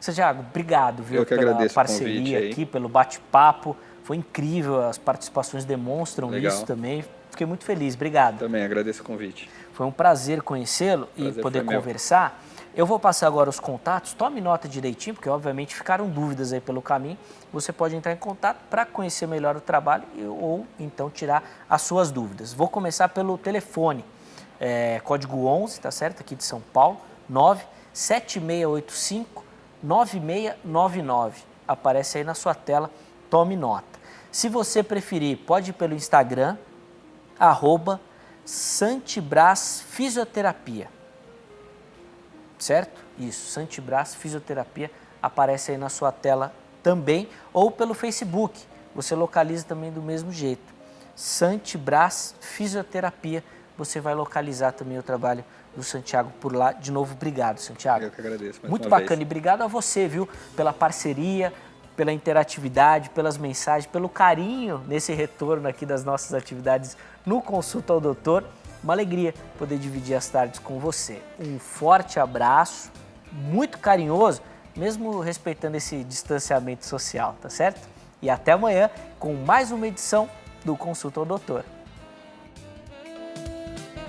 Santiago, obrigado, viu, Eu que pela agradeço o convite parceria aí. aqui, pelo bate-papo. Foi incrível, as participações demonstram Legal. isso também. Fiquei muito feliz, obrigado. Também agradeço o convite. Foi um prazer conhecê-lo e Prazer poder foi meu. conversar. Eu vou passar agora os contatos, tome nota direitinho, porque obviamente ficaram dúvidas aí pelo caminho. Você pode entrar em contato para conhecer melhor o trabalho ou então tirar as suas dúvidas. Vou começar pelo telefone, código 11, tá certo? Aqui de São Paulo, 97685-9699. Aparece aí na sua tela, tome nota. Se você preferir, pode ir pelo Instagram, @Santibras Fisioterapia. Certo? Isso, Santibras Fisioterapia aparece aí na sua tela também, ou pelo Facebook, você localiza também do mesmo jeito. Santibras Fisioterapia, você vai localizar também o trabalho do Santiago por lá. De novo, obrigado, Santiago. Eu que agradeço mais Muito uma bacana vez. e obrigado a você, viu, pela parceria, pela interatividade, pelas mensagens, pelo carinho nesse retorno aqui das nossas atividades no Consulta ao Doutor. Uma alegria poder dividir as tardes com você. Um forte abraço, muito carinhoso, mesmo respeitando esse distanciamento social, tá certo? E até amanhã com mais uma edição do Consulta ao Doutor.